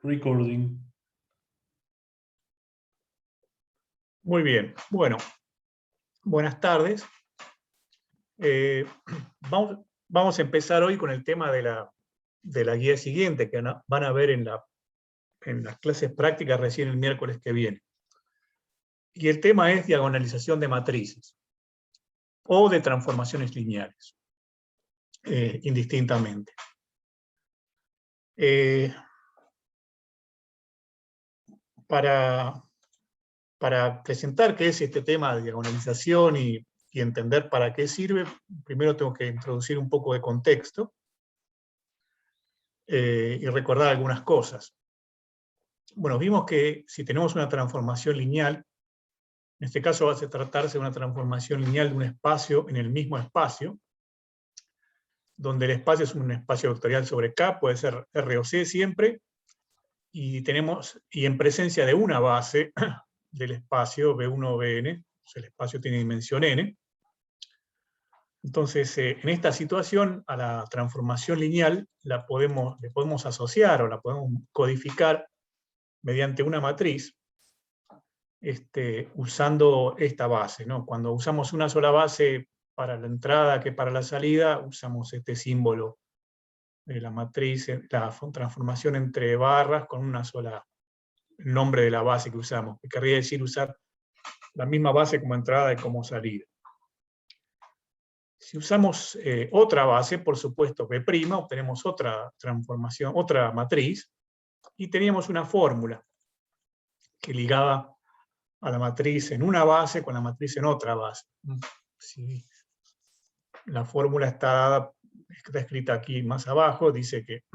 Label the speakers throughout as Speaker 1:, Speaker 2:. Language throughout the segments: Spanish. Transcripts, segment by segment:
Speaker 1: Recording.
Speaker 2: Muy bien, bueno, buenas tardes. Vamos a empezar hoy con el tema de la guía siguiente, que van a ver en las clases prácticas recién el miércoles que viene. Y el tema es diagonalización de matrices o de transformaciones lineales, indistintamente. Para presentar qué es este tema de diagonalización y entender para qué sirve, primero tengo que introducir un poco de contexto y recordar algunas cosas. Bueno, vimos que si tenemos una transformación lineal, en este caso va a tratarse de una transformación lineal de un espacio en el mismo espacio, donde el espacio es un espacio vectorial sobre K, puede ser R o C siempre, y en presencia de una base del espacio B1 o Bn, el espacio tiene dimensión n. Entonces, en esta situación, a la transformación lineal le podemos asociar o la podemos codificar mediante una matriz, usando esta base, ¿no? Cuando usamos una sola base para la entrada que para la salida, usamos este símbolo de la matriz, la transformación entre barras con una sola nombre de la base que usamos, que querría decir usar la misma base como entrada y como salida. Si usamos otra base, por supuesto B', obtenemos otra transformación, otra matriz, y teníamos una fórmula que ligaba a la matriz en una base con la matriz en otra base. Si la fórmula está escrita aquí más abajo, dice que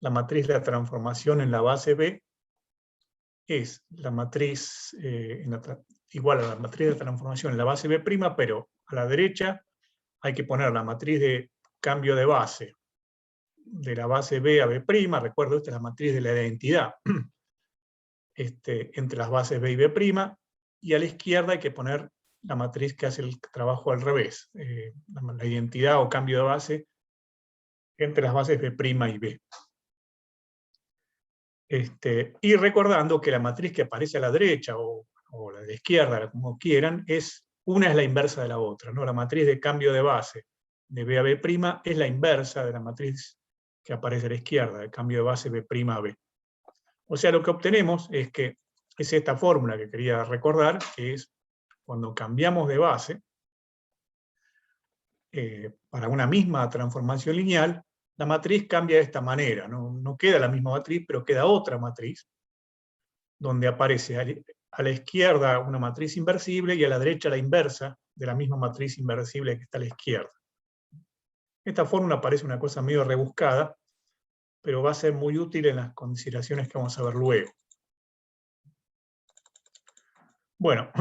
Speaker 2: la matriz de la transformación en la base B es la matriz igual a la matriz de transformación en la base B', pero a la derecha hay que poner la matriz de cambio de base de la base B a B', recuerdo, esta es la matriz de la identidad, entre las bases B y B', y a la izquierda hay que poner la matriz que hace el trabajo al revés, la identidad o cambio de base entre las bases B' y B. Y recordando que la matriz que aparece a la derecha o la de la izquierda, como quieran, una es la inversa de la otra, ¿no? La matriz de cambio de base de B a B' es la inversa de la matriz que aparece a la izquierda, de cambio de base B' a B. O sea, lo que obtenemos es esta fórmula que quería recordar, que es cuando cambiamos de base para una misma transformación lineal, la matriz cambia de esta manera, no queda la misma matriz, pero queda otra matriz, donde aparece a la izquierda una matriz inversible y a la derecha la inversa de la misma matriz inversible que está a la izquierda. Esta fórmula parece una cosa medio rebuscada, pero va a ser muy útil en las consideraciones que vamos a ver luego. Bueno,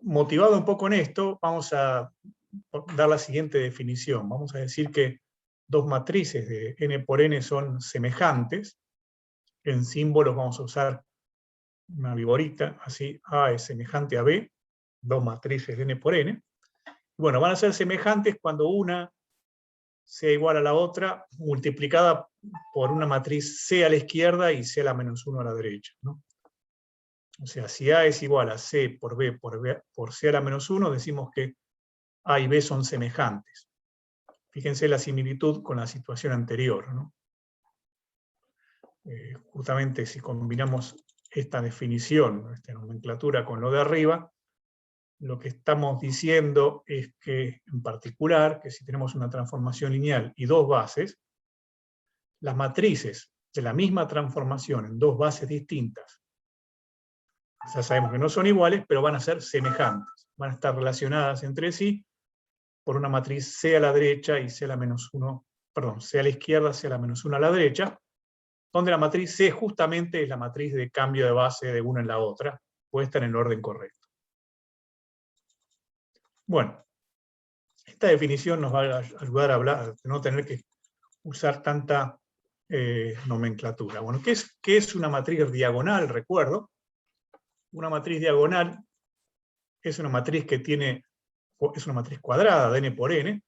Speaker 2: motivado un poco en esto, vamos a dar la siguiente definición. Vamos a decir que dos matrices de n por n son semejantes. En símbolos vamos a usar una viborita, así A es semejante a B, dos matrices de n por n. Bueno, van a ser semejantes cuando una sea igual a la otra, multiplicada por una matriz C a la izquierda y C a la menos 1 a la derecha, ¿no? O sea, si A es igual a C por B por C a la menos 1, decimos que A y B son semejantes. Fíjense la similitud con la situación anterior, ¿no? Justamente si combinamos esta definición, esta nomenclatura con lo de arriba, lo que estamos diciendo es que, en particular, que si tenemos una transformación lineal y dos bases, las matrices de la misma transformación en dos bases distintas, ya sabemos que no son iguales, pero van a ser semejantes, van a estar relacionadas entre sí por una matriz C a la derecha y C a la menos 1, perdón, C a la izquierda, C a la menos 1 a la derecha, donde la matriz C justamente es la matriz de cambio de base de una en la otra, puesta en el orden correcto. Bueno, esta definición nos va a ayudar a no tener que usar tanta nomenclatura. Bueno, ¿qué es una matriz diagonal? Recuerdo, una matriz diagonal es una matriz que es una matriz cuadrada de n por n,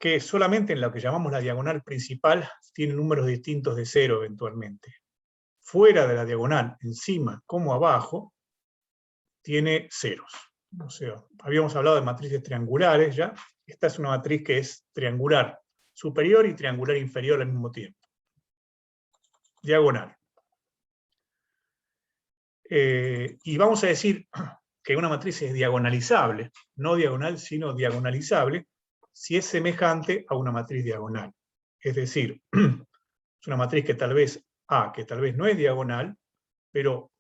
Speaker 2: que solamente en lo que llamamos la diagonal principal tiene números distintos de 0 eventualmente. Fuera de la diagonal, encima como abajo, tiene ceros. O sea, habíamos hablado de matrices triangulares ya. Esta es una matriz que es triangular superior y triangular inferior al mismo tiempo. Diagonal. Y vamos a decir que una matriz es diagonalizable, no diagonal, sino diagonalizable, si es semejante a una matriz diagonal. Es decir, es una matriz que tal vez A, que tal vez no es diagonal, pero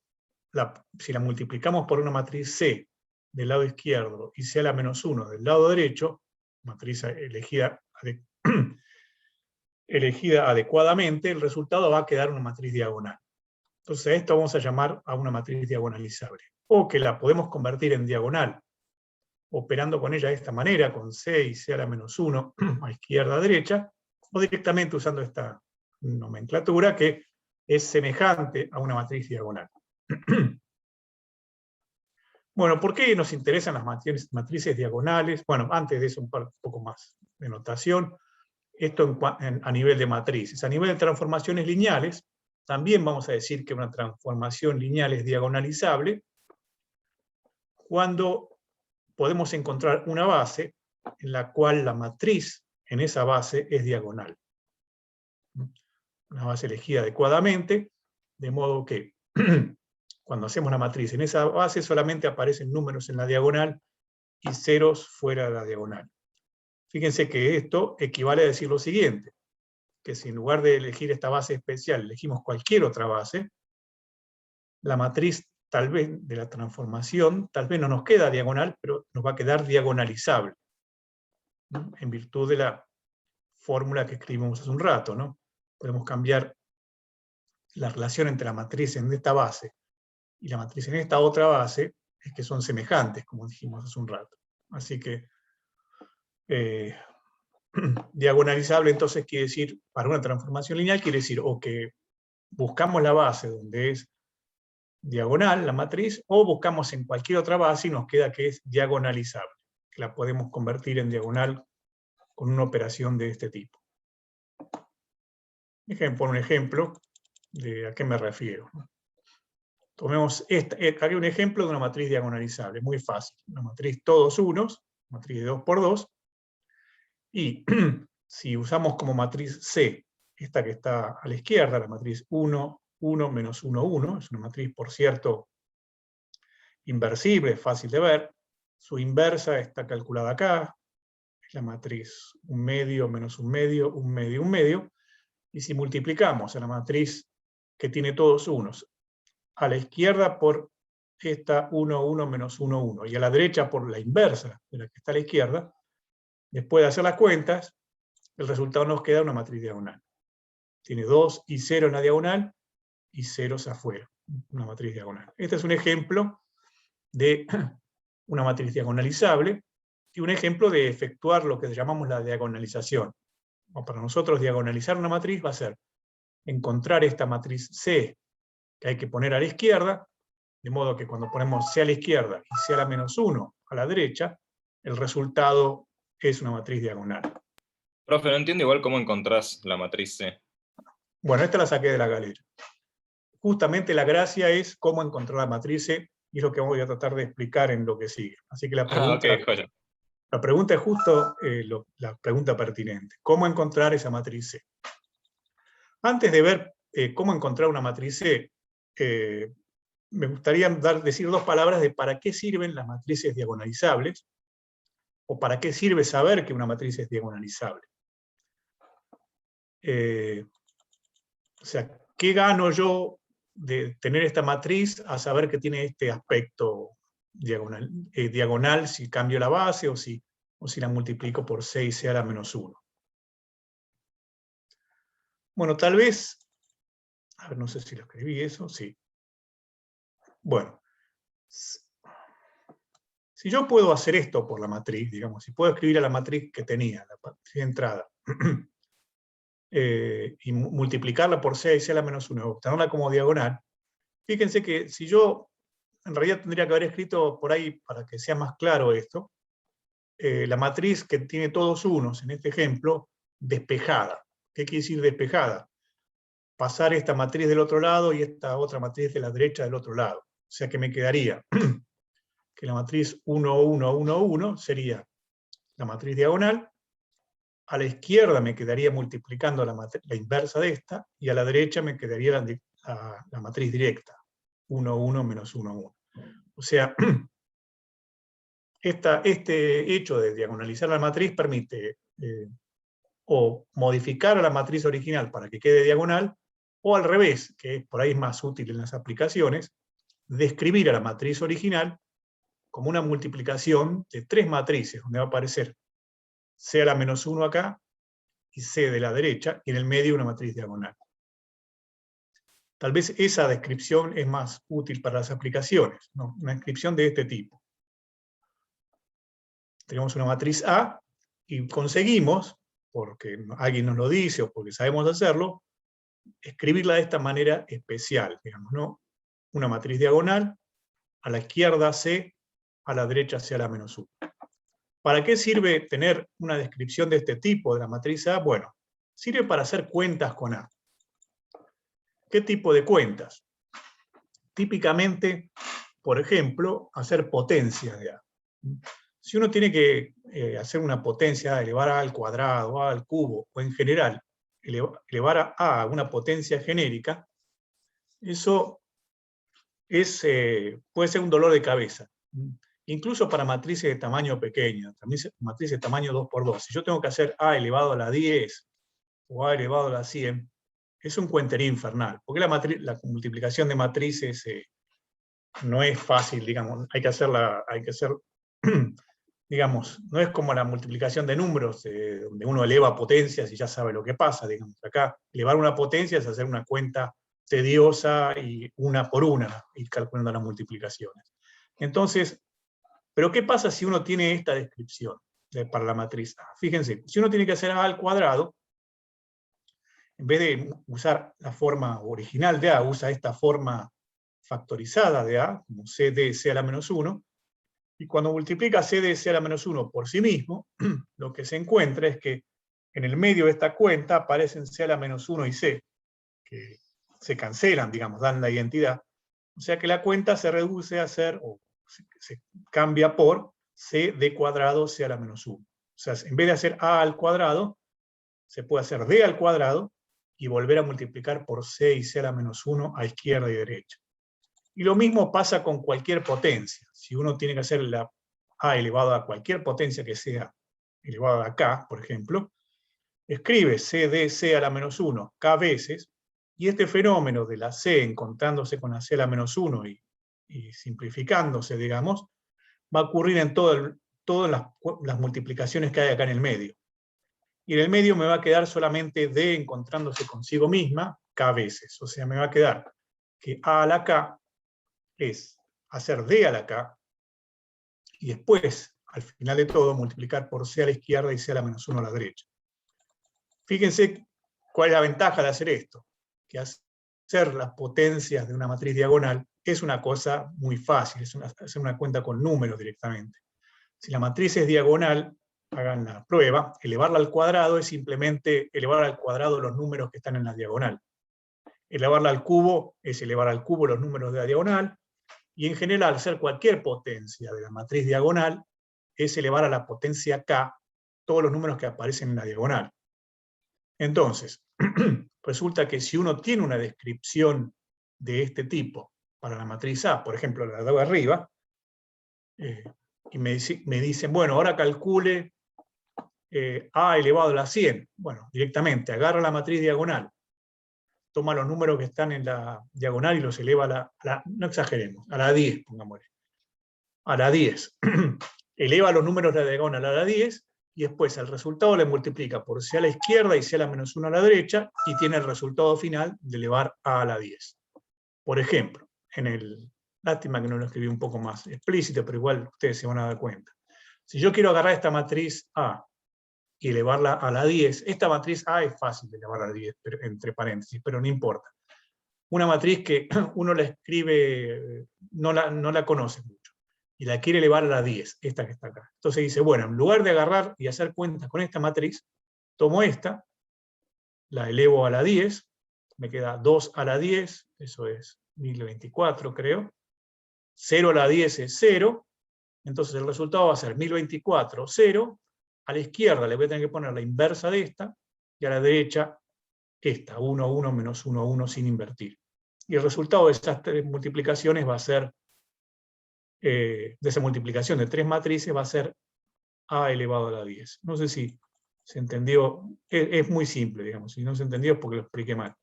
Speaker 2: si la multiplicamos por una matriz C del lado izquierdo y C a la menos 1 del lado derecho, matriz elegida adecuadamente, el resultado va a quedar una matriz diagonal. Entonces a esto vamos a llamar a una matriz diagonalizable. O que la podemos convertir en diagonal, operando con ella de esta manera, con C y C a la menos 1, a izquierda a derecha, o directamente usando esta nomenclatura que es semejante a una matriz diagonal. Bueno, ¿por qué nos interesan las matrices diagonales? Bueno, antes de eso un poco más de notación. Esto a nivel de matrices. A nivel de transformaciones lineales, también vamos a decir que una transformación lineal es diagonalizable cuando podemos encontrar una base en la cual la matriz en esa base es diagonal. Una base elegida adecuadamente, de modo que cuando hacemos la matriz en esa base solamente aparecen números en la diagonal y ceros fuera de la diagonal. Fíjense que esto equivale a decir lo siguiente, que si en lugar de elegir esta base especial elegimos cualquier otra base, la matriz tal vez de la transformación, tal vez no nos queda diagonal, pero nos va a quedar diagonalizable, ¿no? En virtud de la fórmula que escribimos hace un rato, ¿no? Podemos cambiar la relación entre la matriz en esta base y la matriz en esta otra base, es que son semejantes, como dijimos hace un rato. Así que diagonalizable entonces quiere decir, para una transformación lineal, quiere decir o que buscamos la base donde es diagonal la matriz, o buscamos en cualquier otra base y nos queda que es diagonalizable, que la podemos convertir en diagonal con una operación de este tipo. Déjenme poner un ejemplo de a qué me refiero. Tomemos aquí un ejemplo de una matriz diagonalizable, muy fácil. Una matriz todos unos, matriz de 2 por 2, y si usamos como matriz C, esta que está a la izquierda, la matriz 1, 1, menos 1, 1, es una matriz, por cierto, inversible, fácil de ver. Su inversa está calculada acá, es la matriz 1 medio, menos 1 medio, 1 medio, 1 medio, y si multiplicamos a la matriz que tiene todos unos, a la izquierda por esta 1, 1, menos 1, 1, y a la derecha por la inversa de la que está a la izquierda, después de hacer las cuentas, el resultado nos queda una matriz diagonal. Tiene 2 y 0 en la diagonal, y ceros afuera, una matriz diagonal. Este es un ejemplo de una matriz diagonalizable, y un ejemplo de efectuar lo que llamamos la diagonalización. O para nosotros diagonalizar una matriz va a ser encontrar esta matriz C que hay que poner a la izquierda, de modo que cuando ponemos C a la izquierda y C a la menos 1 a la derecha, el resultado es una matriz diagonal.
Speaker 1: Profe, no entiendo igual cómo encontrás la matriz C.
Speaker 2: Bueno, esta la saqué de la galera. Justamente la gracia es cómo encontrar la matriz C, y es lo que voy a tratar de explicar en lo que sigue. Así que la pregunta,
Speaker 1: joya.
Speaker 2: la pregunta es justo la pregunta pertinente. ¿Cómo encontrar esa matriz C? Antes de ver cómo encontrar una matriz C, me gustaría decir dos palabras de para qué sirven las matrices diagonalizables, o para qué sirve saber que una matriz es diagonalizable. O sea, ¿qué gano yo de tener esta matriz a saber que tiene este aspecto diagonal si cambio la base o si la multiplico por 6 a la menos 1? Bueno, tal vez, a ver, no sé si lo escribí eso, sí. Bueno, si yo puedo hacer esto por la matriz, digamos, si puedo escribir a la matriz que tenía, la matriz de entrada, y multiplicarla por 6 a la menos 1, obtenerla como diagonal, fíjense que si yo, en realidad tendría que haber escrito por ahí, para que sea más claro esto, la matriz que tiene todos unos, en este ejemplo, despejada. ¿Qué quiere decir despejada? Pasar esta matriz del otro lado y esta otra matriz de la derecha del otro lado. O sea que me quedaría que la matriz 1, 1, 1, 1 sería la matriz diagonal. A la izquierda me quedaría multiplicando la inversa de esta, y a la derecha me quedaría la matriz directa, 1, 1, menos 1, 1. O sea, este hecho de diagonalizar la matriz permite o modificar a la matriz original para que quede diagonal, o al revés, que por ahí es más útil en las aplicaciones, describir a la matriz original como una multiplicación de tres matrices, donde va a aparecer C a la menos 1 acá, y C de la derecha, y en el medio una matriz diagonal. Tal vez esa descripción es más útil para las aplicaciones, ¿no? Una descripción de este tipo. Tenemos una matriz A, y conseguimos, porque alguien nos lo dice o porque sabemos hacerlo, escribirla de esta manera especial, digamos, ¿no? Una matriz diagonal, a la izquierda C, a la derecha C a la menos 1. ¿Para qué sirve tener una descripción de este tipo de la matriz A? Bueno, sirve para hacer cuentas con A. ¿Qué tipo de cuentas? Típicamente, por ejemplo, hacer potencias de A. Si uno tiene que hacer una potencia, elevar A al cuadrado, A al cubo, o en general, elevar a A a una potencia genérica, eso puede ser un dolor de cabeza. Incluso para matrices de tamaño pequeño, matrices de tamaño 2×2. Si yo tengo que hacer A elevado a la 10 o A elevado a la 100, es un cuentería infernal, porque la multiplicación de matrices no es fácil, digamos, hay que hacer, digamos, no es como la multiplicación de números, donde uno eleva potencias y ya sabe lo que pasa, digamos. Acá, elevar una potencia es hacer una cuenta tediosa y una por una, ir calculando las multiplicaciones. Entonces, ¿pero qué pasa si uno tiene esta descripción para la matriz A? Fíjense, si uno tiene que hacer A al cuadrado, en vez de usar la forma original de A, usa esta forma factorizada de A, como C de C a la menos 1, y cuando multiplica C de C a la menos 1 por sí mismo, lo que se encuentra es que en el medio de esta cuenta aparecen C a la menos 1 y C, que se cancelan, digamos, dan la identidad. O sea que la cuenta se reduce a ser, o se cambia por C de cuadrado C a la menos 1. O sea, en vez de hacer A al cuadrado, se puede hacer D al cuadrado y volver a multiplicar por C y C a la menos 1 a izquierda y derecha. Y lo mismo pasa con cualquier potencia. Si uno tiene que hacer la A elevado a cualquier potencia que sea elevada a K, por ejemplo, escribe C de C a la menos 1 K veces, y este fenómeno de la C encontrándose con la C a la menos 1 y simplificándose, digamos, va a ocurrir en todas las multiplicaciones que hay acá en el medio. Y en el medio me va a quedar solamente D encontrándose consigo misma K veces. O sea, me va a quedar que A a la K es hacer D a la K, y después, al final de todo, multiplicar por C a la izquierda y C a la menos 1 a la derecha. Fíjense cuál es la ventaja de hacer esto, que hacer las potencias de una matriz diagonal es una cosa muy fácil, es hacer una cuenta con números directamente. Si la matriz es diagonal, hagan la prueba, elevarla al cuadrado es simplemente elevar al cuadrado los números que están en la diagonal. Elevarla al cubo es elevar al cubo los números de la diagonal, y en general hacer cualquier potencia de la matriz diagonal es elevar a la potencia k todos los números que aparecen en la diagonal. Entonces, resulta que si uno tiene una descripción de este tipo para la matriz A, por ejemplo la de arriba, y me dicen, bueno, ahora calcule A elevado a la 100. Bueno, directamente agarra la matriz diagonal, toma los números que están en la diagonal y los eleva no exageremos, a la 10, pongámosle. A la 10. Eleva los números de la diagonal a la 10, y después el resultado le multiplica por C a la izquierda y C a la menos 1 a la derecha, y tiene el resultado final de elevar A a la 10. Por ejemplo, lástima que no lo escribí un poco más explícito, pero igual ustedes se van a dar cuenta. Si yo quiero agarrar esta matriz A y elevarla a la 10, esta matriz A es fácil de elevar a la 10, entre paréntesis, pero no importa. Una matriz que uno la escribe, no la conoce mucho. y la quiere elevar a la 10, esta que está acá. Entonces dice, bueno, en lugar de agarrar y hacer cuentas con esta matriz, tomo esta, la elevo a la 10, me queda 2 a la 10, eso es 1024 creo, 0 a la 10 es 0, entonces el resultado va a ser 1024, 0, a la izquierda le voy a tener que poner la inversa de esta, y a la derecha esta, 1, 1, menos 1, 1 sin invertir. Y el resultado de esas tres multiplicaciones va a ser, de esa multiplicación de tres matrices va a ser a elevado a la 10. No sé si se entendió, es muy simple, digamos, si no se entendió es porque lo expliqué mal.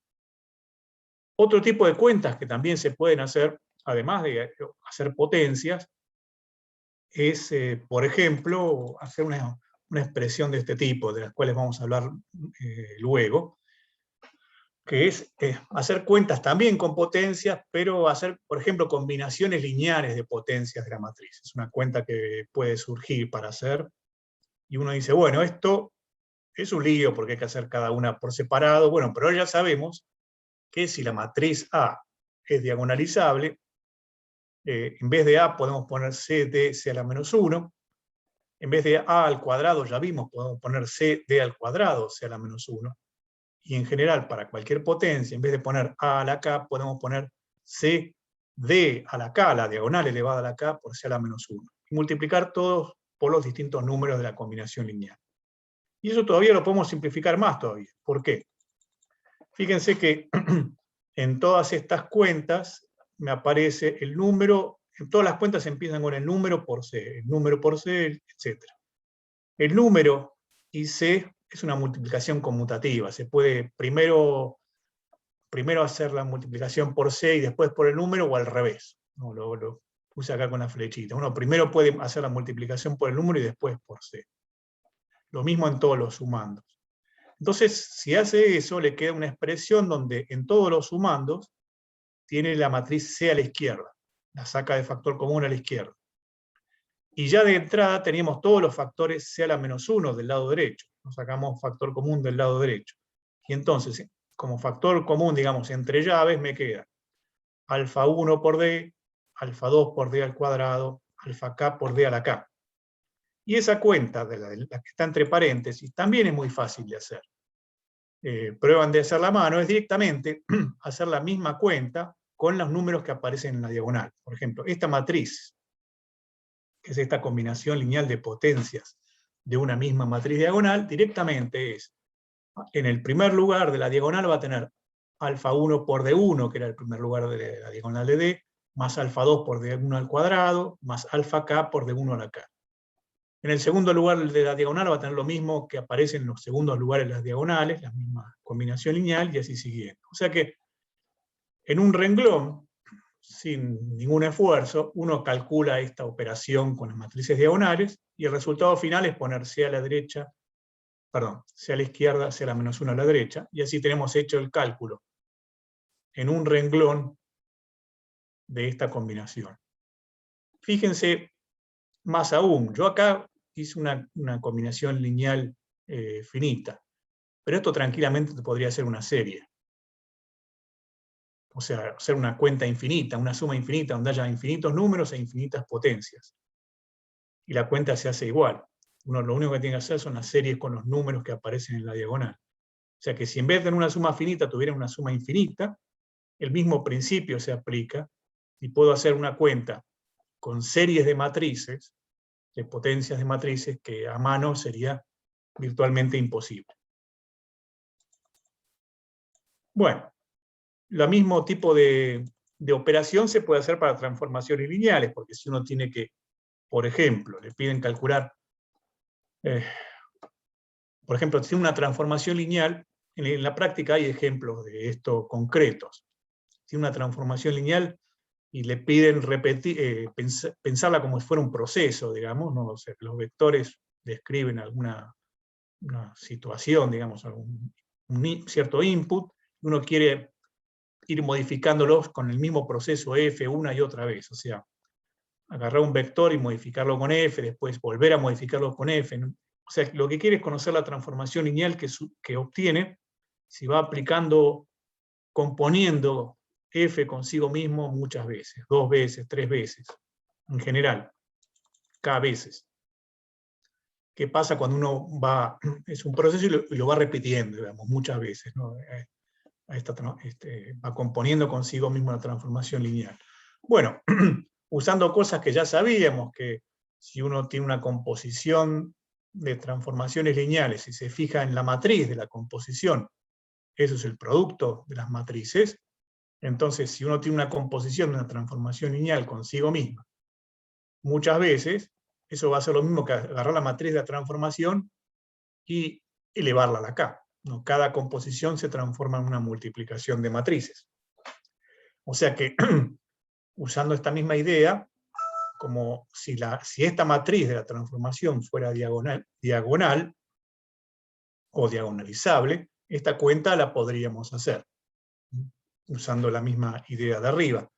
Speaker 2: Otro tipo de cuentas que también se pueden hacer, además de hacer potencias, es, por ejemplo, hacer una expresión de este tipo, de las cuales vamos a hablar luego, que es hacer cuentas también con potencias, pero hacer, por ejemplo, combinaciones lineares de potencias de la matriz. Es una cuenta que puede surgir para hacer, y uno dice, bueno, esto es un lío porque hay que hacer cada una por separado, bueno, pero ya sabemos que si la matriz A es diagonalizable, en vez de A podemos poner C de C a la menos 1, en vez de A al cuadrado, ya vimos, podemos poner C d al cuadrado, C a la menos 1, y en general para cualquier potencia, en vez de poner A a la K, podemos poner C d a la K, la diagonal elevada a la K, por C a la menos 1, y multiplicar todos por los distintos números de la combinación lineal. Y eso todavía lo podemos simplificar más todavía. ¿Por qué? Fíjense que en todas estas cuentas me aparece el número, en todas las cuentas empiezan con el número por C, etc. El número y C es una multiplicación conmutativa. Se puede primero hacer la multiplicación por C y después por el número, o al revés. No, lo puse acá con la flechita. Uno primero puede hacer la multiplicación por el número y después por C. Lo mismo en todos los sumandos. Entonces, si hace eso, le queda una expresión donde en todos los sumandos tiene la matriz C a la izquierda, la saca de factor común a la izquierda. Y ya de entrada teníamos todos los factores C a la menos 1 del lado derecho, nos sacamos factor común del lado derecho. Y entonces, como factor común, digamos, entre llaves, me queda alfa 1 por D, alfa 2 por D al cuadrado, alfa K por D a la K. Y esa cuenta, de la que está entre paréntesis, también es muy fácil de hacer. Prueban de hacer la mano, es directamente hacer la misma cuenta con los números que aparecen en la diagonal. Por ejemplo, esta matriz, que es esta combinación lineal de potencias de una misma matriz diagonal, directamente es, en el primer lugar de la diagonal va a tener alfa 1 por D1, que era el primer lugar de la diagonal de D, más alfa 2 por D1 al cuadrado, más alfa K por D1 a la K. En el segundo lugar de la diagonal va a tener lo mismo que aparece en los segundos lugares de las diagonales, la misma combinación lineal, y así siguiendo. O sea que en un renglón, sin ningún esfuerzo, uno calcula esta operación con las matrices diagonales, y el resultado final es poner C a la derecha, perdón, C a la izquierda, C a la menos 1 a la derecha, y así tenemos hecho el cálculo en un renglón de esta combinación. Fíjense más aún, yo acá hice una combinación lineal finita, pero esto tranquilamente podría ser una serie. O sea, hacer una cuenta infinita, una suma infinita, donde haya infinitos números e infinitas potencias. Y la cuenta se hace igual. Uno lo único que tiene que hacer son las series con los números que aparecen en la diagonal. O sea que si en vez de tener una suma finita tuviera una suma infinita, el mismo principio se aplica, y puedo hacer una cuenta con series de matrices, de potencias de matrices, que a mano sería virtualmente imposible. Bueno, lo mismo tipo de operación se puede hacer para transformaciones lineales, porque si uno tiene que, por ejemplo, le piden calcular, por ejemplo, si tiene una transformación lineal, en la práctica hay ejemplos de esto concretos. Tiene una transformación lineal y le piden repetir, pensarla como si fuera un proceso, digamos, ¿no? O sea, los vectores describen alguna una situación, digamos, un cierto input, uno quiere ir modificándolos con el mismo proceso f una y otra vez, o sea, agarrar un vector y modificarlo con f, después volver a modificarlo con f, ¿no? O sea, lo que quiere es conocer la transformación lineal que obtiene si va aplicando, componiendo f consigo mismo muchas veces, 2 veces, 3 veces, en general. K veces. ¿Qué pasa cuando uno va, es un proceso y lo va repitiendo, digamos, muchas veces, ¿no? Va componiendo consigo mismo la transformación lineal. Bueno, usando cosas que ya sabíamos, que si uno tiene una composición de transformaciones lineales y se fija en la matriz de la composición, eso es el producto de las matrices. Entonces, si uno tiene una composición de una transformación lineal consigo misma, muchas veces, eso va a ser lo mismo que agarrar la matriz de la transformación y elevarla a la K, ¿no? Cada composición se transforma en una multiplicación de matrices. O sea que, usando esta misma idea, como si esta matriz de la transformación fuera diagonal o diagonalizable, esta cuenta la podríamos hacer, usando la misma idea de arriba.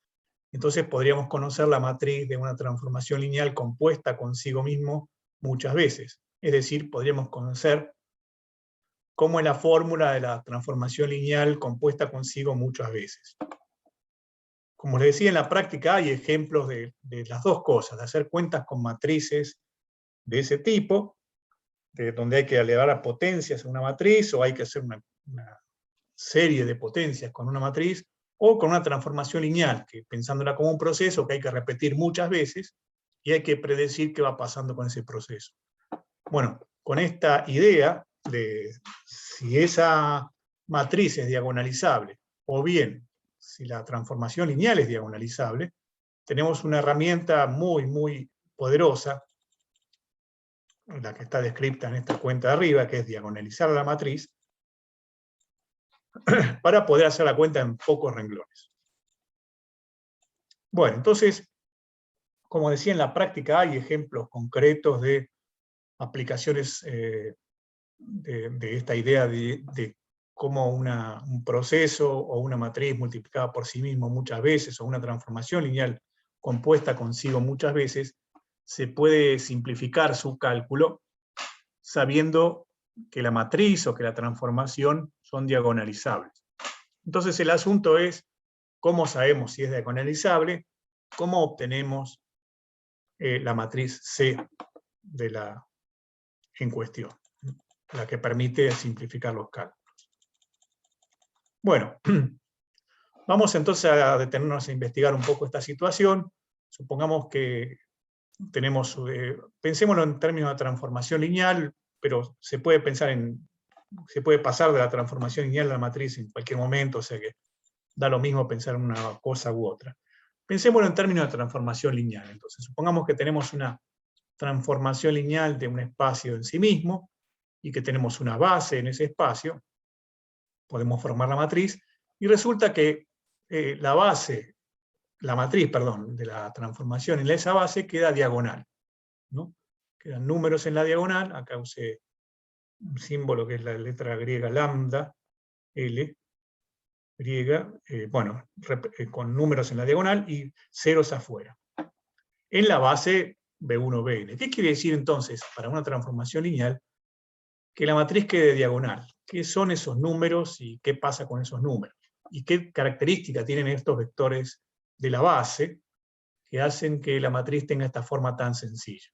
Speaker 2: Entonces podríamos conocer la matriz de una transformación lineal compuesta consigo mismo muchas veces. Es decir, podríamos conocer cómo es la fórmula de la transformación lineal compuesta consigo muchas veces. Como les decía, en la práctica hay ejemplos de las dos cosas, de hacer cuentas con matrices de ese tipo, donde hay que elevar a potencias a una matriz, o hay que hacer una serie de potencias con una matriz, o con una transformación lineal, que pensándola como un proceso que hay que repetir muchas veces, y hay que predecir qué va pasando con ese proceso. Bueno, con esta idea de si esa matriz es diagonalizable, o bien si la transformación lineal es diagonalizable, tenemos una herramienta muy, muy poderosa, la que está descrita en esta cuenta de arriba, que es diagonalizar la matriz, para poder hacer la cuenta en pocos renglones. Bueno, entonces, como decía, en la práctica hay ejemplos concretos de aplicaciones de esta idea de cómo un proceso o una matriz multiplicada por sí mismo muchas veces, o una transformación lineal compuesta consigo muchas veces, se puede simplificar su cálculo sabiendo que la matriz o que la transformación son diagonalizables. Entonces el asunto es cómo sabemos si es diagonalizable, cómo obtenemos la matriz C en cuestión, la que permite simplificar los cálculos. Bueno, vamos entonces a detenernos a investigar un poco esta situación. Supongamos que tenemos, pensémoslo en términos de transformación lineal, pero se puede pasar de la transformación lineal a la matriz en cualquier momento, o sea que da lo mismo pensar en una cosa u otra. Pensémoslo en términos de transformación lineal. Entonces, supongamos que tenemos una transformación lineal de un espacio en sí mismo, y que tenemos una base en ese espacio, podemos formar la matriz, y resulta que la matriz de la transformación en esa base queda diagonal, ¿no? Quedan números en la diagonal, acá usé un símbolo que es la letra griega lambda, L, griega, con números en la diagonal y ceros afuera. En la base B1, Bn. ¿Qué quiere decir entonces, para una transformación lineal, que la matriz quede diagonal? ¿Qué son esos números y qué pasa con esos números? ¿Y qué características tienen estos vectores de la base que hacen que la matriz tenga esta forma tan sencilla?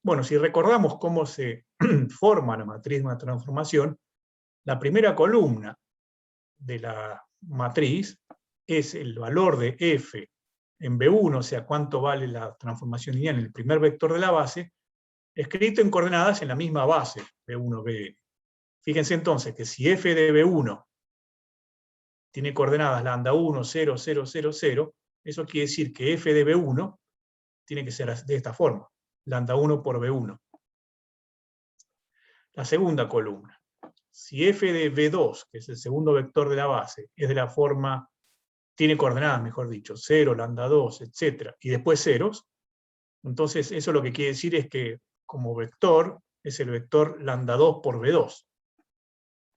Speaker 2: Bueno, si recordamos cómo se forma la matriz de una transformación, la primera columna de la matriz es el valor de f en B1, o sea, cuánto vale la transformación lineal en el primer vector de la base, escrito en coordenadas en la misma base, B1, Bn. Fíjense entonces que si f de B1 tiene coordenadas lambda 1, 0, 0, 0, 0, eso quiere decir que f de B1 tiene que ser de esta forma, lambda 1 por B1. La segunda columna. Si f de B2, que es el segundo vector de la base, es de la forma, tiene coordenadas, mejor dicho, 0, lambda 2, etc., y después ceros, entonces eso lo que quiere decir es que como vector es el vector lambda 2 por B2.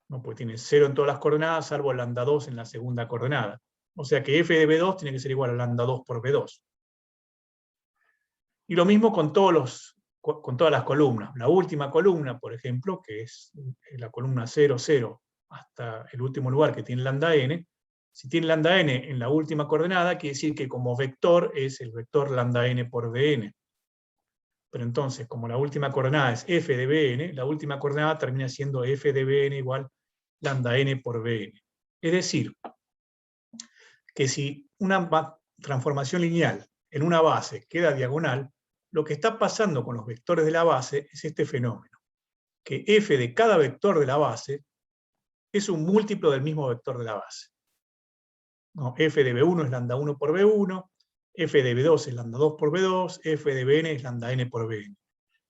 Speaker 2: ¿No? Porque tiene 0 en todas las coordenadas, salvo lambda 2 en la segunda coordenada. O sea que f de B2 tiene que ser igual a lambda 2 por B2. Y lo mismo con todas las columnas. La última columna, por ejemplo, que es la columna 0, 0, hasta el último lugar que tiene lambda n, si tiene lambda n en la última coordenada, quiere decir que como vector es el vector lambda n por Bn. Pero entonces, como la última coordenada es f de bn, la última coordenada termina siendo f de bn igual lambda n por bn. Es decir, que si una transformación lineal en una base queda diagonal, lo que está pasando con los vectores de la base es este fenómeno, que f de cada vector de la base es un múltiplo del mismo vector de la base. No, f de b1 es lambda 1 por b1, f de b2 es lambda 2 por b2, f de bn es lambda n por bn.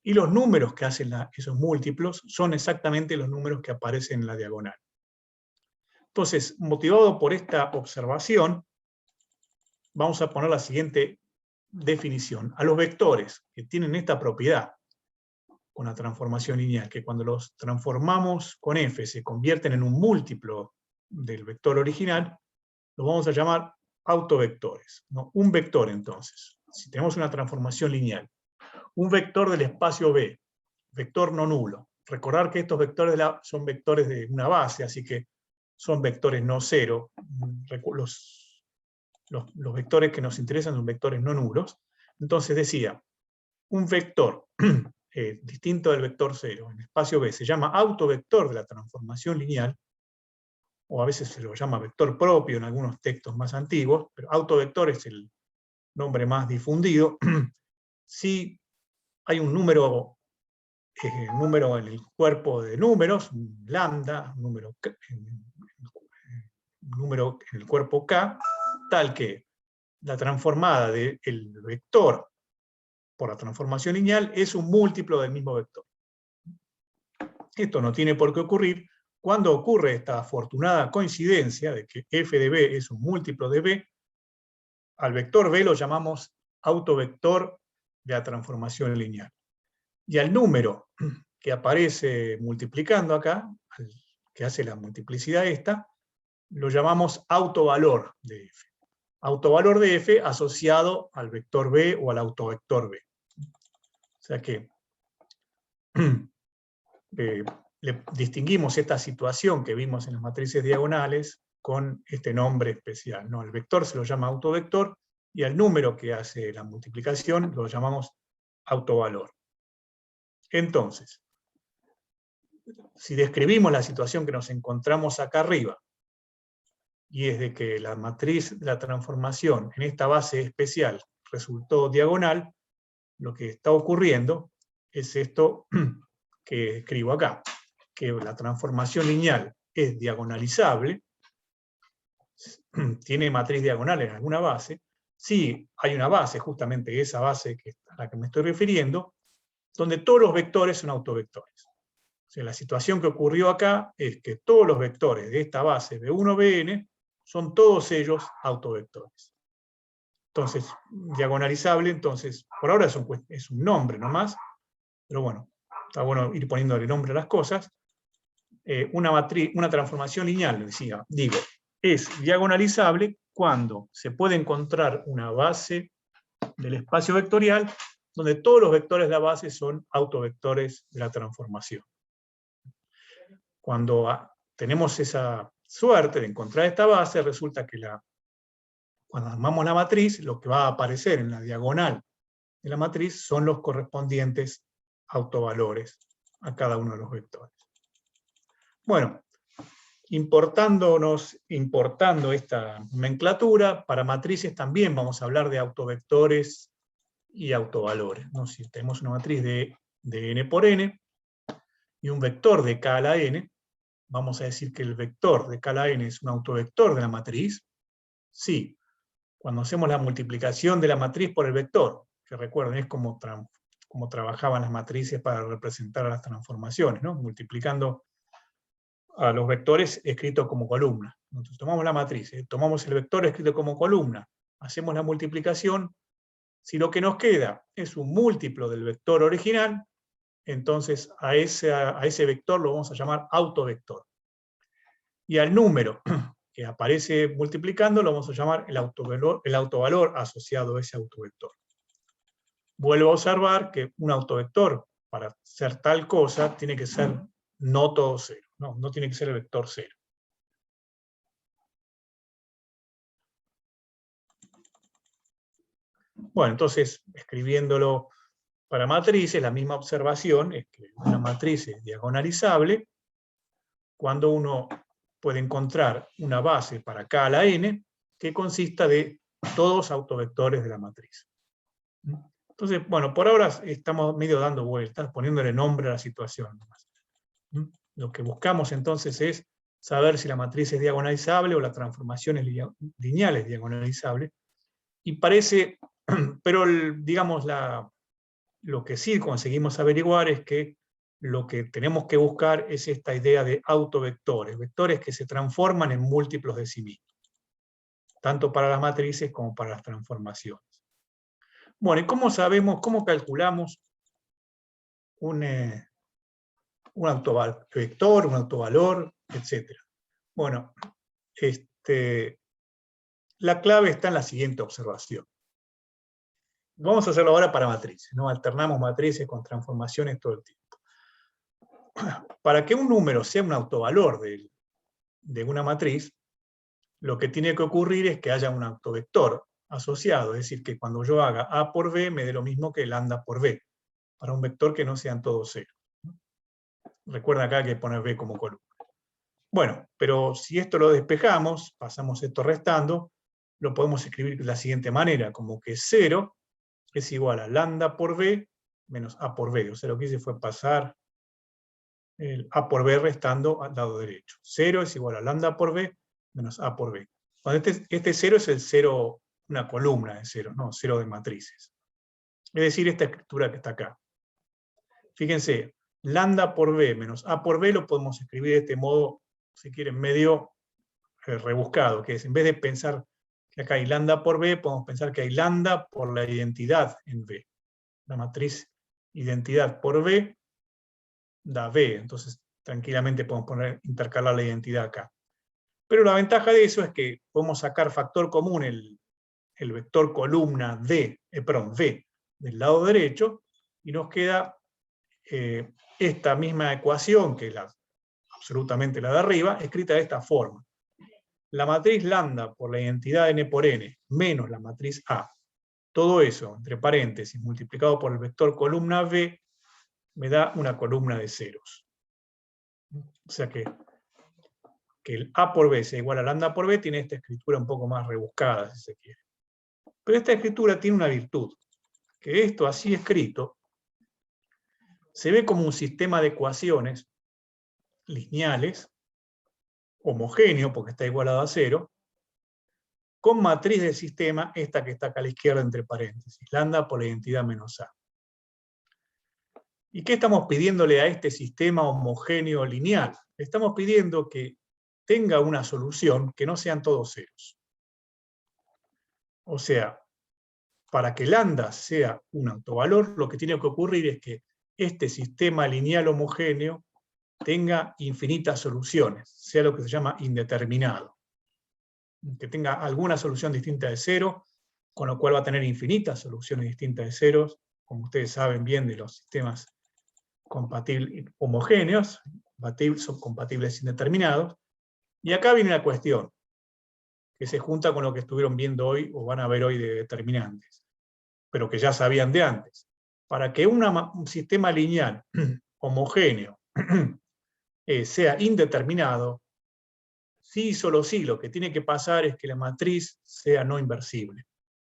Speaker 2: Y los números que hacen esos múltiplos son exactamente los números que aparecen en la diagonal. Entonces, motivado por esta observación, vamos a poner la siguiente definición. A los vectores que tienen esta propiedad con la transformación lineal, que cuando los transformamos con f se convierten en un múltiplo del vector original, los vamos a llamar autovectores, ¿no? Un vector, entonces, si tenemos una transformación lineal, un vector del espacio B, vector no nulo. Recordar que estos vectores son vectores de una base, así que son vectores no cero. Los vectores que nos interesan son vectores no nulos. Entonces decía, un vector distinto del vector cero en espacio B se llama autovector de la transformación lineal, o a veces se lo llama vector propio en algunos textos más antiguos, pero autovector es el nombre más difundido. Si hay un número en el cuerpo de números, un lambda, un número en el cuerpo K, tal que la transformada del vector por la transformación lineal es un múltiplo del mismo vector. Esto no tiene por qué ocurrir cuando ocurre esta afortunada coincidencia de que f de b es un múltiplo de b. Al vector b lo llamamos autovector de la transformación lineal. Y al número que aparece multiplicando acá, que hace la multiplicidad esta, lo llamamos autovalor de f. Autovalor de f asociado al vector b o al autovector b. O sea que le distinguimos esta situación que vimos en las matrices diagonales con este nombre especial, ¿no? El vector se lo llama autovector y al número que hace la multiplicación lo llamamos autovalor. Entonces, si describimos la situación que nos encontramos acá arriba, y es de que la matriz de la transformación en esta base especial resultó diagonal, lo que está ocurriendo es esto que escribo acá, que la transformación lineal es diagonalizable, tiene matriz diagonal en alguna base, si hay una base, justamente esa base a la que me estoy refiriendo, donde todos los vectores son autovectores. O sea, la situación que ocurrió acá es que todos los vectores de esta base B1, Bn, son todos ellos autovectores. Entonces, diagonalizable, entonces, por ahora es un nombre nomás, pero bueno, está bueno ir poniéndole nombre a las cosas. Una transformación lineal, digo, es diagonalizable cuando se puede encontrar una base del espacio vectorial donde todos los vectores de la base son autovectores de la transformación. Cuando tenemos esa suerte de encontrar esta base, resulta que cuando armamos la matriz, lo que va a aparecer en la diagonal de la matriz son los correspondientes autovalores a cada uno de los vectores. Bueno, importando esta nomenclatura, para matrices también vamos a hablar de autovectores y autovalores, ¿no? Si tenemos una matriz de n por n y un vector de k a la n, vamos a decir que el vector de k a la n es un autovector de la matriz. Sí, cuando hacemos la multiplicación de la matriz por el vector, que recuerden, es como trabajaban las matrices para representar a las transformaciones, ¿no? Multiplicando a los vectores escritos como columna. Entonces tomamos la matriz, tomamos el vector escrito como columna, hacemos la multiplicación. Si lo que nos queda es un múltiplo del vector original, entonces a ese vector lo vamos a llamar autovector. Y al número que aparece multiplicando lo vamos a llamar el autovalor asociado a ese autovector. Vuelvo a observar que un autovector, para ser tal cosa, tiene que ser no todo cero. No tiene que ser el vector cero. Bueno, entonces, escribiéndolo Para matrices, la misma observación es que una matriz es diagonalizable cuando uno puede encontrar una base para K a la n que consista de todos autovectores de la matriz. Entonces, bueno, por ahora estamos medio dando vueltas, poniéndole nombre a la situación. Lo que buscamos entonces es saber si la matriz es diagonalizable o la transformación es lineal es diagonalizable. Y parece, pero digamos, lo que sí conseguimos averiguar es que lo que tenemos que buscar es esta idea de autovectores, vectores que se transforman en múltiplos de sí mismos, tanto para las matrices como para las transformaciones. Bueno, ¿y cómo sabemos, cómo calculamos un autovector, un autovalor, etcétera? Bueno, la clave está en la siguiente observación. Vamos a hacerlo ahora para matrices, ¿no? Alternamos matrices con transformaciones todo el tiempo. Para que un número sea un autovalor de una matriz, lo que tiene que ocurrir es que haya un autovector asociado, es decir, que cuando yo haga A por B me dé lo mismo que lambda por B, para un vector que no sean todos cero. Recuerda acá que poner B como columna. Bueno, pero si esto lo despejamos, pasamos esto restando, lo podemos escribir de la siguiente manera, como que 0 es igual a lambda por B menos A por B. O sea, lo que hice fue pasar el A por B restando al lado derecho. 0 es igual a lambda por B menos A por B. Cuando este 0 es el 0, una columna de 0, ¿no? 0 de matrices. Es decir, esta escritura que está acá. Fíjense, lambda por B menos A por B lo podemos escribir de este modo, si quieren, medio rebuscado, que es, en vez de pensar que acá hay lambda por B, podemos pensar que hay lambda por la identidad en B. La matriz identidad por B da B, entonces tranquilamente podemos intercalar la identidad acá. Pero la ventaja de eso es que podemos sacar factor común el vector columna D, V del lado derecho, y nos queda esta misma ecuación, que es absolutamente la de arriba, escrita de esta forma. La matriz lambda por la identidad n por n menos la matriz A, todo eso, entre paréntesis, multiplicado por el vector columna V, me da una columna de ceros. O sea que el A por B sea igual a lambda por B tiene esta escritura un poco más rebuscada, si se quiere. Pero esta escritura tiene una virtud, que esto así escrito se ve como un sistema de ecuaciones lineales, homogéneo, porque está igualado a 0, con matriz del sistema, esta que está acá a la izquierda entre paréntesis, lambda por la identidad menos A. ¿Y qué estamos pidiéndole a este sistema homogéneo lineal? Le estamos pidiendo que tenga una solución que no sean todos ceros. O sea, para que lambda sea un autovalor, lo que tiene que ocurrir es que este sistema lineal homogéneo tenga infinitas soluciones, sea lo que se llama indeterminado. Que tenga alguna solución distinta de cero, con lo cual va a tener infinitas soluciones distintas de ceros, como ustedes saben bien de los sistemas compatibles homogéneos, son compatibles indeterminados. Y acá viene la cuestión, que se junta con lo que estuvieron viendo hoy, o van a ver hoy de determinantes, pero que ya sabían de antes. Para que un sistema lineal homogéneo sea indeterminado, sí y solo sí, lo que tiene que pasar es que la matriz sea no inversible,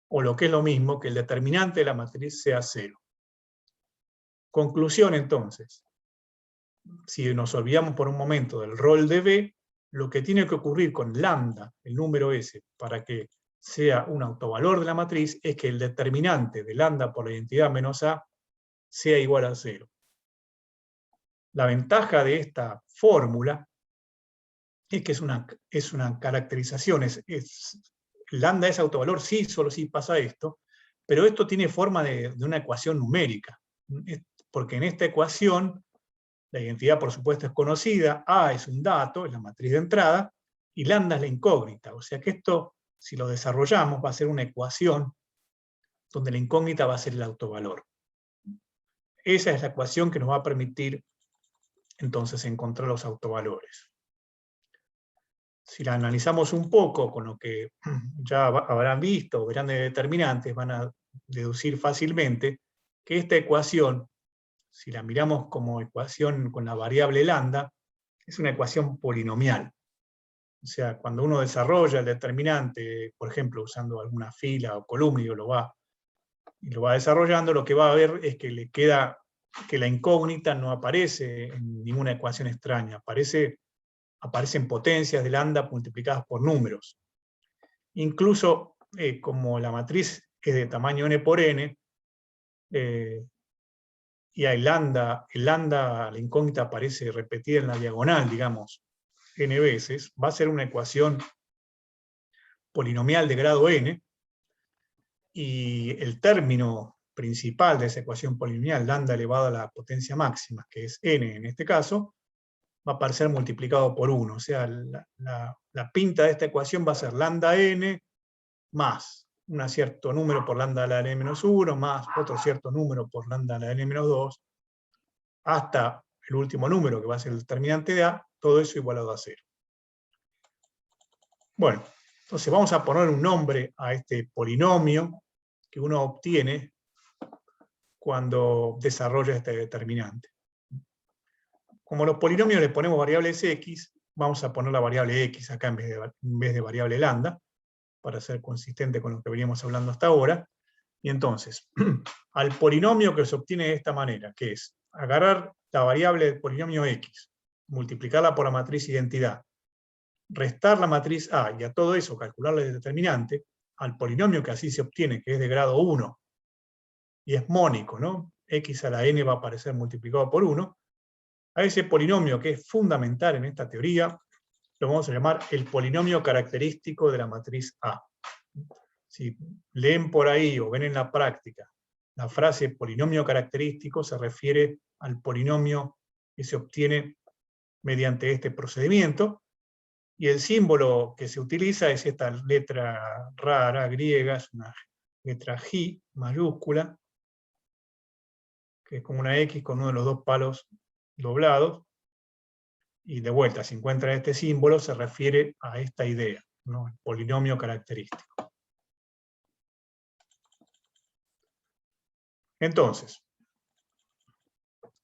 Speaker 2: o lo que es lo mismo, que el determinante de la matriz sea 0. Conclusión entonces, si nos olvidamos por un momento del rol de B, lo que tiene que ocurrir con lambda, el número S, para que sea un autovalor de la matriz, es que el determinante de lambda por la identidad menos A sea igual a 0. La ventaja de esta fórmula es que es una caracterización, lambda es autovalor, sí, solo sí pasa esto, pero esto tiene forma de una ecuación numérica, porque en esta ecuación la identidad, por supuesto, es conocida, A es un dato, es la matriz de entrada, y lambda es la incógnita. O sea que esto, si lo desarrollamos, va a ser una ecuación donde la incógnita va a ser el autovalor. Esa es la ecuación que nos va a permitir, entonces, encontrar los autovalores. Si la analizamos un poco con lo que ya habrán visto o verán de determinantes, van a deducir fácilmente que esta ecuación, si la miramos como ecuación con la variable lambda, es una ecuación polinomial. O sea, cuando uno desarrolla el determinante, por ejemplo, usando alguna fila o columna y lo va desarrollando, lo que va a ver es que le queda que la incógnita no aparece en ninguna ecuación extraña, aparecen potencias de lambda multiplicadas por números. Incluso como la matriz es de tamaño n por n, y hay lambda, la incógnita aparece repetida en la diagonal, digamos, n veces, va a ser una ecuación polinomial de grado n, y el término principal de esa ecuación polinomial, lambda elevado a la potencia máxima, que es n en este caso, va a aparecer multiplicado por 1. O sea, la pinta de esta ecuación va a ser lambda n más un cierto número por lambda a la n-1, más otro cierto número por lambda a la n-2, hasta el último número, que va a ser el determinante de A, todo eso igualado a 0. Bueno, entonces vamos a poner un nombre a este polinomio que uno obtiene cuando desarrolla este determinante. Como los polinomios le ponemos variables x, vamos a poner la variable x acá en vez de variable lambda, para ser consistente con lo que veníamos hablando hasta ahora. Y entonces, al polinomio que se obtiene de esta manera, que es agarrar la variable del polinomio x, multiplicarla por la matriz identidad, restar la matriz A y a todo eso calcularle el determinante, al polinomio que así se obtiene, que es de grado 1, y es mónico, ¿no? X a la n va a aparecer multiplicado por 1, a ese polinomio que es fundamental en esta teoría, lo vamos a llamar el polinomio característico de la matriz A. Si leen por ahí o ven en la práctica la frase polinomio característico, se refiere al polinomio que se obtiene mediante este procedimiento, y el símbolo que se utiliza es esta letra rara, griega, es una letra G mayúscula, que es como una X con uno de los dos palos doblados, y de vuelta, si encuentra este símbolo, se refiere a esta idea, ¿no? El polinomio característico. Entonces,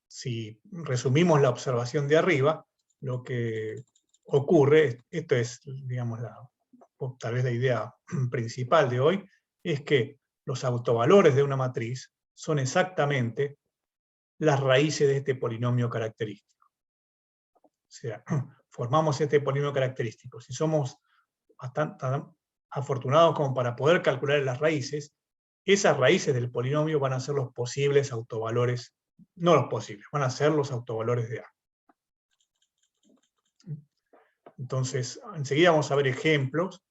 Speaker 2: si resumimos la observación de arriba, lo que ocurre, esto es, digamos, tal vez la idea principal de hoy, es que los autovalores de una matriz son exactamente las raíces de este polinomio característico. O sea, formamos este polinomio característico. Si somos tan afortunados como para poder calcular las raíces, esas raíces del polinomio van a ser los posibles autovalores, no los posibles, van a ser los autovalores de A. Entonces, enseguida vamos a ver ejemplos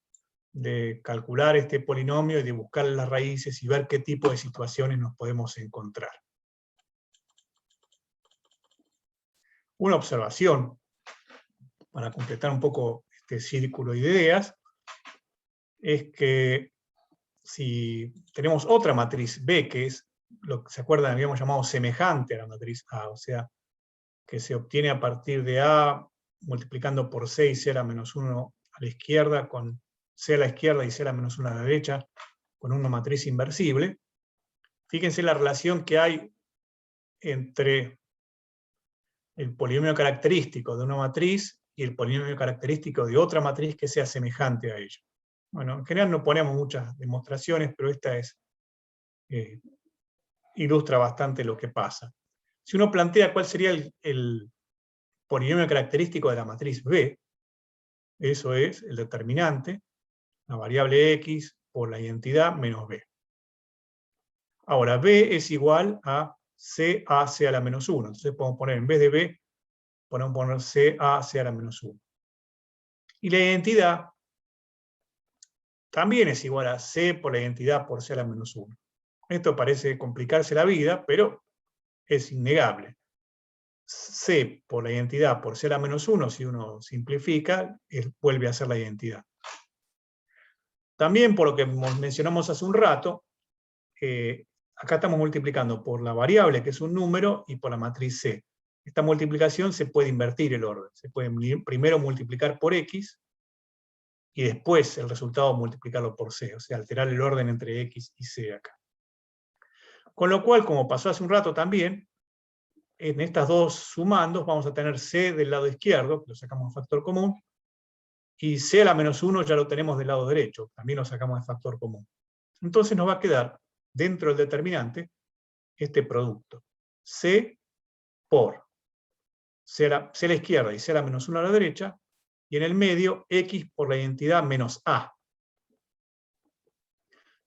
Speaker 2: de calcular este polinomio y de buscar las raíces y ver qué tipo de situaciones nos podemos encontrar. Una observación, para completar un poco este círculo de ideas, es que si tenemos otra matriz B, que es lo que se acuerdan, habíamos llamado semejante a la matriz A, o sea, que se obtiene a partir de A multiplicando por C y C a la menos 1 a la izquierda, con C a la izquierda y C a la menos 1 a la derecha, con una matriz inversible. Fíjense la relación que hay entre el polinomio característico de una matriz y el polinomio característico de otra matriz que sea semejante a ella. Bueno, en general no ponemos muchas demostraciones, pero esta ilustra bastante lo que pasa. Si uno plantea cuál sería el polinomio característico de la matriz B, eso es el determinante, la variable x por la identidad menos b. Ahora, b es igual a c a c a la menos 1. Entonces podemos poner, en vez de b, podemos poner c a c a la menos 1. Y la identidad también es igual a c por la identidad por c a la menos 1. Esto parece complicarse la vida, pero es innegable. C por la identidad por C a la menos 1, si uno simplifica, vuelve a ser la identidad. También, por lo que mencionamos hace un rato, acá estamos multiplicando por la variable, que es un número, y por la matriz C. Esta multiplicación se puede invertir el orden. Se puede primero multiplicar por X, y después el resultado multiplicarlo por C, o sea, alterar el orden entre X y C acá. Con lo cual, como pasó hace un rato también, en estas dos sumandos vamos a tener C del lado izquierdo, que lo sacamos de factor común, y C a la menos 1 ya lo tenemos del lado derecho, también lo sacamos de factor común. Entonces nos va a quedar, dentro del determinante, este producto. C por C a la izquierda y C a la menos 1 a la derecha, y en el medio X por la identidad menos A.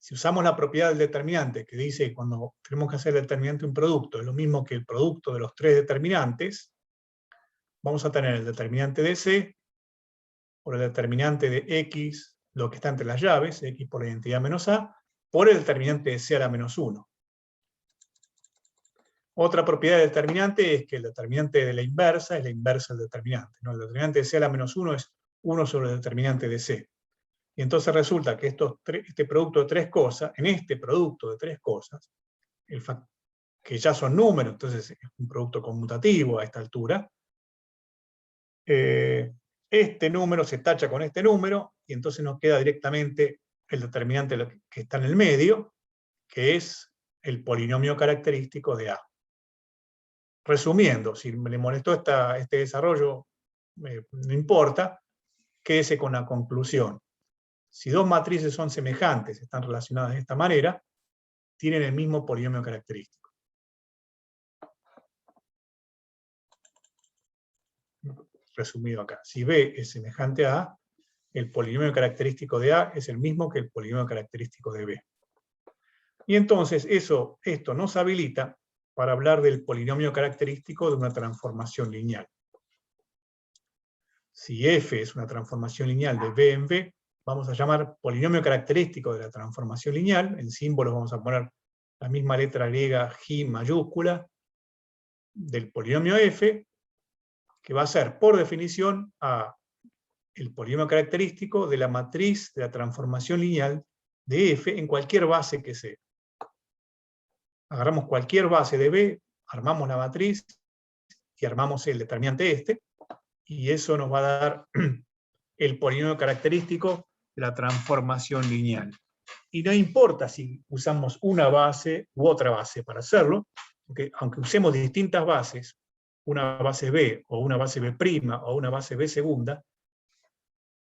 Speaker 2: Si usamos la propiedad del determinante, que dice que cuando tenemos que hacer el determinante de un producto, es lo mismo que el producto de los tres determinantes, vamos a tener el determinante de C por el determinante de X, lo que está entre las llaves, X por la identidad menos A, por el determinante de C a la menos 1. Otra propiedad del determinante es que el determinante de la inversa es la inversa del determinante, ¿no? El determinante de C a la menos 1 es 1 sobre el determinante de C. Y entonces resulta que este producto de tres cosas, en este producto de tres cosas, que ya son números, entonces es un producto conmutativo a esta altura, este número se tacha con este número, y entonces nos queda directamente el determinante que está en el medio, que es el polinomio característico de A. Resumiendo, si me le molestó este desarrollo, no importa, quédese con la conclusión. Si dos matrices son semejantes, están relacionadas de esta manera, tienen el mismo polinomio característico. Resumido acá. Si B es semejante a A, el polinomio característico de A es el mismo que el polinomio característico de B. Y entonces esto nos habilita para hablar del polinomio característico de una transformación lineal. Si F es una transformación lineal de B en B, vamos a llamar polinomio característico de la transformación lineal. En símbolos vamos a poner la misma letra griega G mayúscula del polinomio F, que va a ser, por definición, el polinomio característico de la matriz de la transformación lineal de F en cualquier base que sea. Agarramos cualquier base de B, armamos la matriz y armamos el determinante y eso nos va a dar el polinomio característico de la transformación lineal. Y no importa si usamos una base u otra base para hacerlo, porque aunque usemos distintas bases, una base B o una base B' o una base B segunda,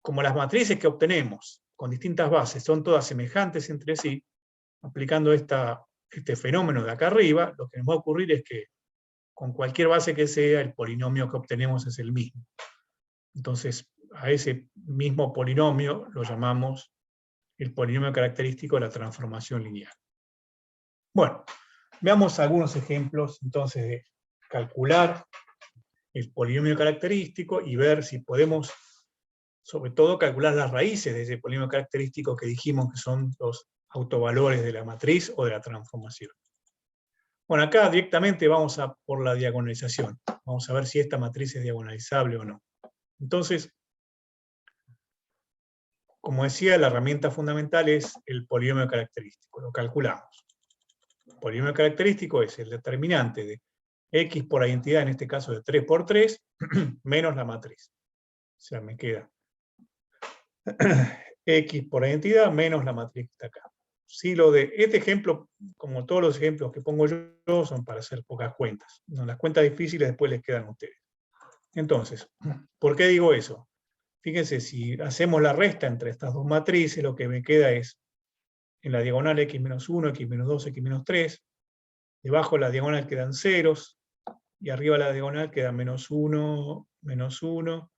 Speaker 2: como las matrices que obtenemos con distintas bases son todas semejantes entre sí, aplicando este fenómeno de acá arriba, lo que nos va a ocurrir es que con cualquier base que sea, el polinomio que obtenemos es el mismo. Entonces, a ese mismo polinomio lo llamamos el polinomio característico de la transformación lineal. Bueno, veamos algunos ejemplos entonces de calcular el polinomio característico y ver si podemos, sobre todo, calcular las raíces de ese polinomio característico que dijimos que son los autovalores de la matriz o de la transformación. Bueno, acá directamente vamos por la diagonalización. Vamos a ver si esta matriz es diagonalizable o no. Entonces, como decía, la herramienta fundamental es el polinomio característico. Lo calculamos. El polinomio característico es el determinante de X por la identidad, en este caso de 3 por 3, menos la matriz. O sea, me queda X por la identidad menos la matriz que está acá. Si este ejemplo, como todos los ejemplos que pongo yo, son para hacer pocas cuentas. No, las cuentas difíciles después les quedan a ustedes. Entonces, ¿por qué digo eso? Fíjense, si hacemos la resta entre estas dos matrices, lo que me queda es, en la diagonal x-1, x-2, x-3, debajo de la diagonal quedan ceros, y arriba de la diagonal queda menos 1, menos 1,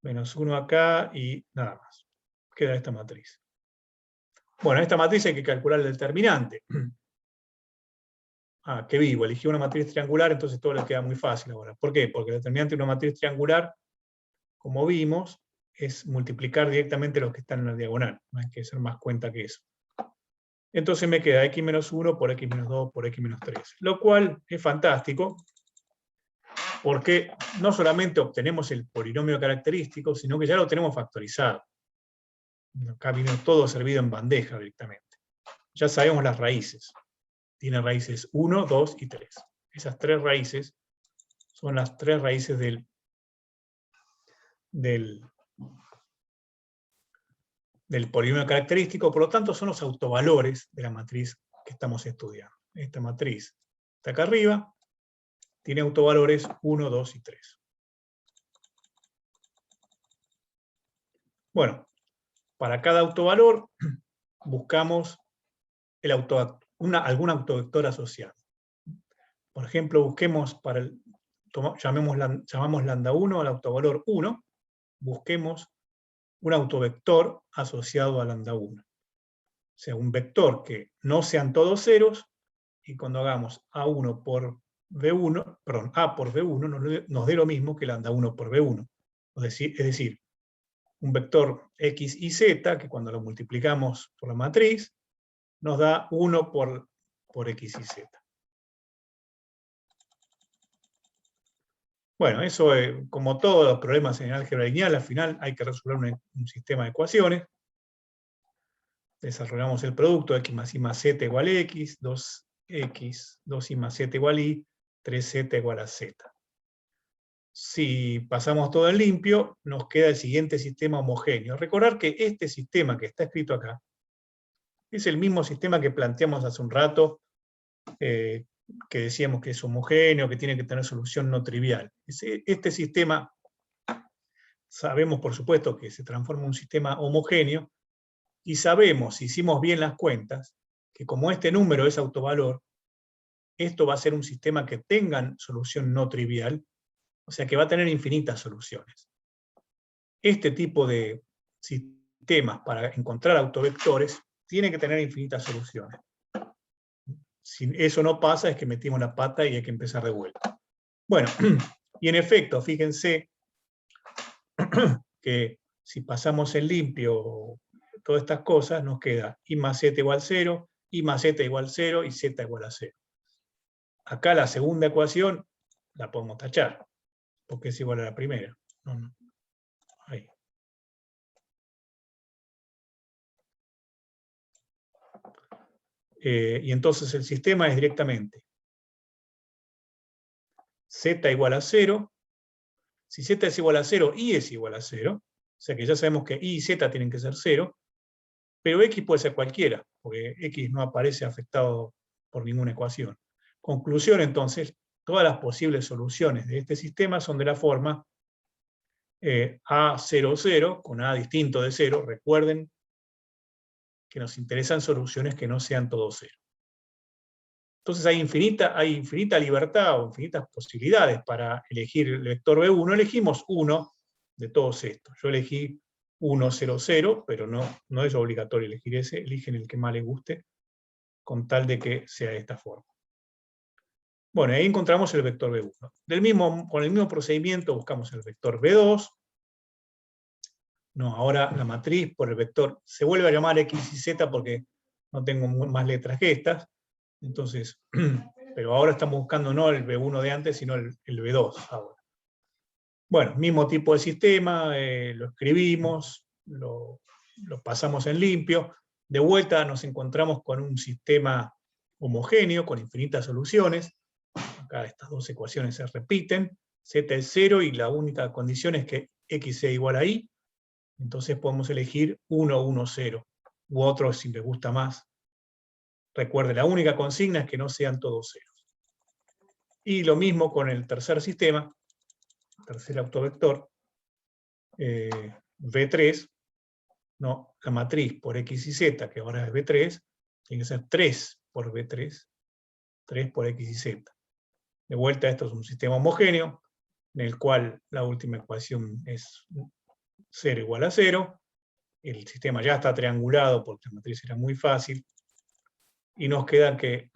Speaker 2: menos 1 acá, y nada más. Queda esta matriz. Bueno, esta matriz hay que calcular el determinante. Qué vivo, elegí una matriz triangular, entonces todo les queda muy fácil ahora. ¿Por qué? Porque el determinante de una matriz triangular, como vimos, es multiplicar directamente los que están en la diagonal. No hay que hacer más cuenta que eso. Entonces me queda x-1 por x-2 por x-3. Lo cual es fantástico, porque no solamente obtenemos el polinomio característico, sino que ya lo tenemos factorizado. Acá vino todo servido en bandeja directamente. Ya sabemos las raíces. Tiene raíces 1, 2 y 3. Esas tres raíces son las tres raíces del polinomio característico, por lo tanto son los autovalores de la matriz que estamos estudiando. esta matriz está acá arriba, tiene autovalores 1, 2 y 3. Bueno, para cada autovalor buscamos algún autovector asociado. Por ejemplo, busquemos para llamamos lambda 1 al autovalor 1, busquemos un autovector asociado a lambda 1. O sea, un vector que no sean todos ceros, y cuando hagamos A1 por B1, perdón, A por B1 nos dé lo mismo que lambda 1 por B1. Es decir, un vector X y Z, que cuando lo multiplicamos por la matriz, nos da 1 por X y Z. Bueno, eso, como todos los problemas en álgebra lineal, al final hay que resolver un sistema de ecuaciones. Desarrollamos el producto, x más y más z igual a x, 2x, 2y más z igual a y, 3z igual a z. Si pasamos todo en limpio, nos queda el siguiente sistema homogéneo. Recordar que este sistema que está escrito acá es el mismo sistema que planteamos hace un rato, que decíamos que es homogéneo, que tiene que tener solución no trivial. Este sistema, sabemos por supuesto que se transforma en un sistema homogéneo, y sabemos, si hicimos bien las cuentas, que como este número es autovalor, esto va a ser un sistema que tenga solución no trivial, o sea que va a tener infinitas soluciones. Este tipo de sistemas para encontrar autovectores tiene que tener infinitas soluciones. Si eso no pasa, es que metimos la pata y hay que empezar de vuelta. Bueno, y en efecto, fíjense que si pasamos en limpio todas estas cosas, nos queda y más z igual 0, y más z igual 0, y z igual a 0. Acá la segunda ecuación la podemos tachar, porque es igual a la primera. No. Ahí. Y entonces el sistema es directamente z igual a 0. Si z es igual a 0, y es igual a 0. O sea que ya sabemos que y z tienen que ser 0. Pero x puede ser cualquiera, porque x no aparece afectado por ninguna ecuación. Conclusión, entonces, todas las posibles soluciones de este sistema son de la forma A00, 0, con A distinto de 0. Recuerden que nos interesan soluciones que no sean todo 0. Entonces hay infinita libertad o infinitas posibilidades para elegir el vector B1. Elegimos uno de todos estos. Yo elegí 1, 0, 0, pero no es obligatorio elegir ese. Eligen el que más les guste, con tal de que sea de esta forma. Bueno, ahí encontramos el vector B1. Con el mismo procedimiento buscamos el vector B2. No, ahora la matriz por el vector se vuelve a llamar X y Z porque no tengo más letras que estas. Entonces, pero ahora estamos buscando no el B1 de antes, sino el B2 ahora. Bueno, mismo tipo de sistema, lo escribimos, lo pasamos en limpio. De vuelta nos encontramos con un sistema homogéneo, con infinitas soluciones. Acá estas dos ecuaciones se repiten. Z es 0 y la única condición es que X sea igual a Y. Entonces podemos elegir 1, 1, 0, u otro si les gusta más. Recuerde, la única consigna es que no sean todos ceros. Y lo mismo con el tercer sistema, tercer autovector, V3, no, la matriz por X y Z, que ahora es V3, tiene que ser 3 por V3, 3 por X y Z. De vuelta, esto es un sistema homogéneo, en el cual la última ecuación es 0 igual a 0, el sistema ya está triangulado porque la matriz era muy fácil, y nos queda que,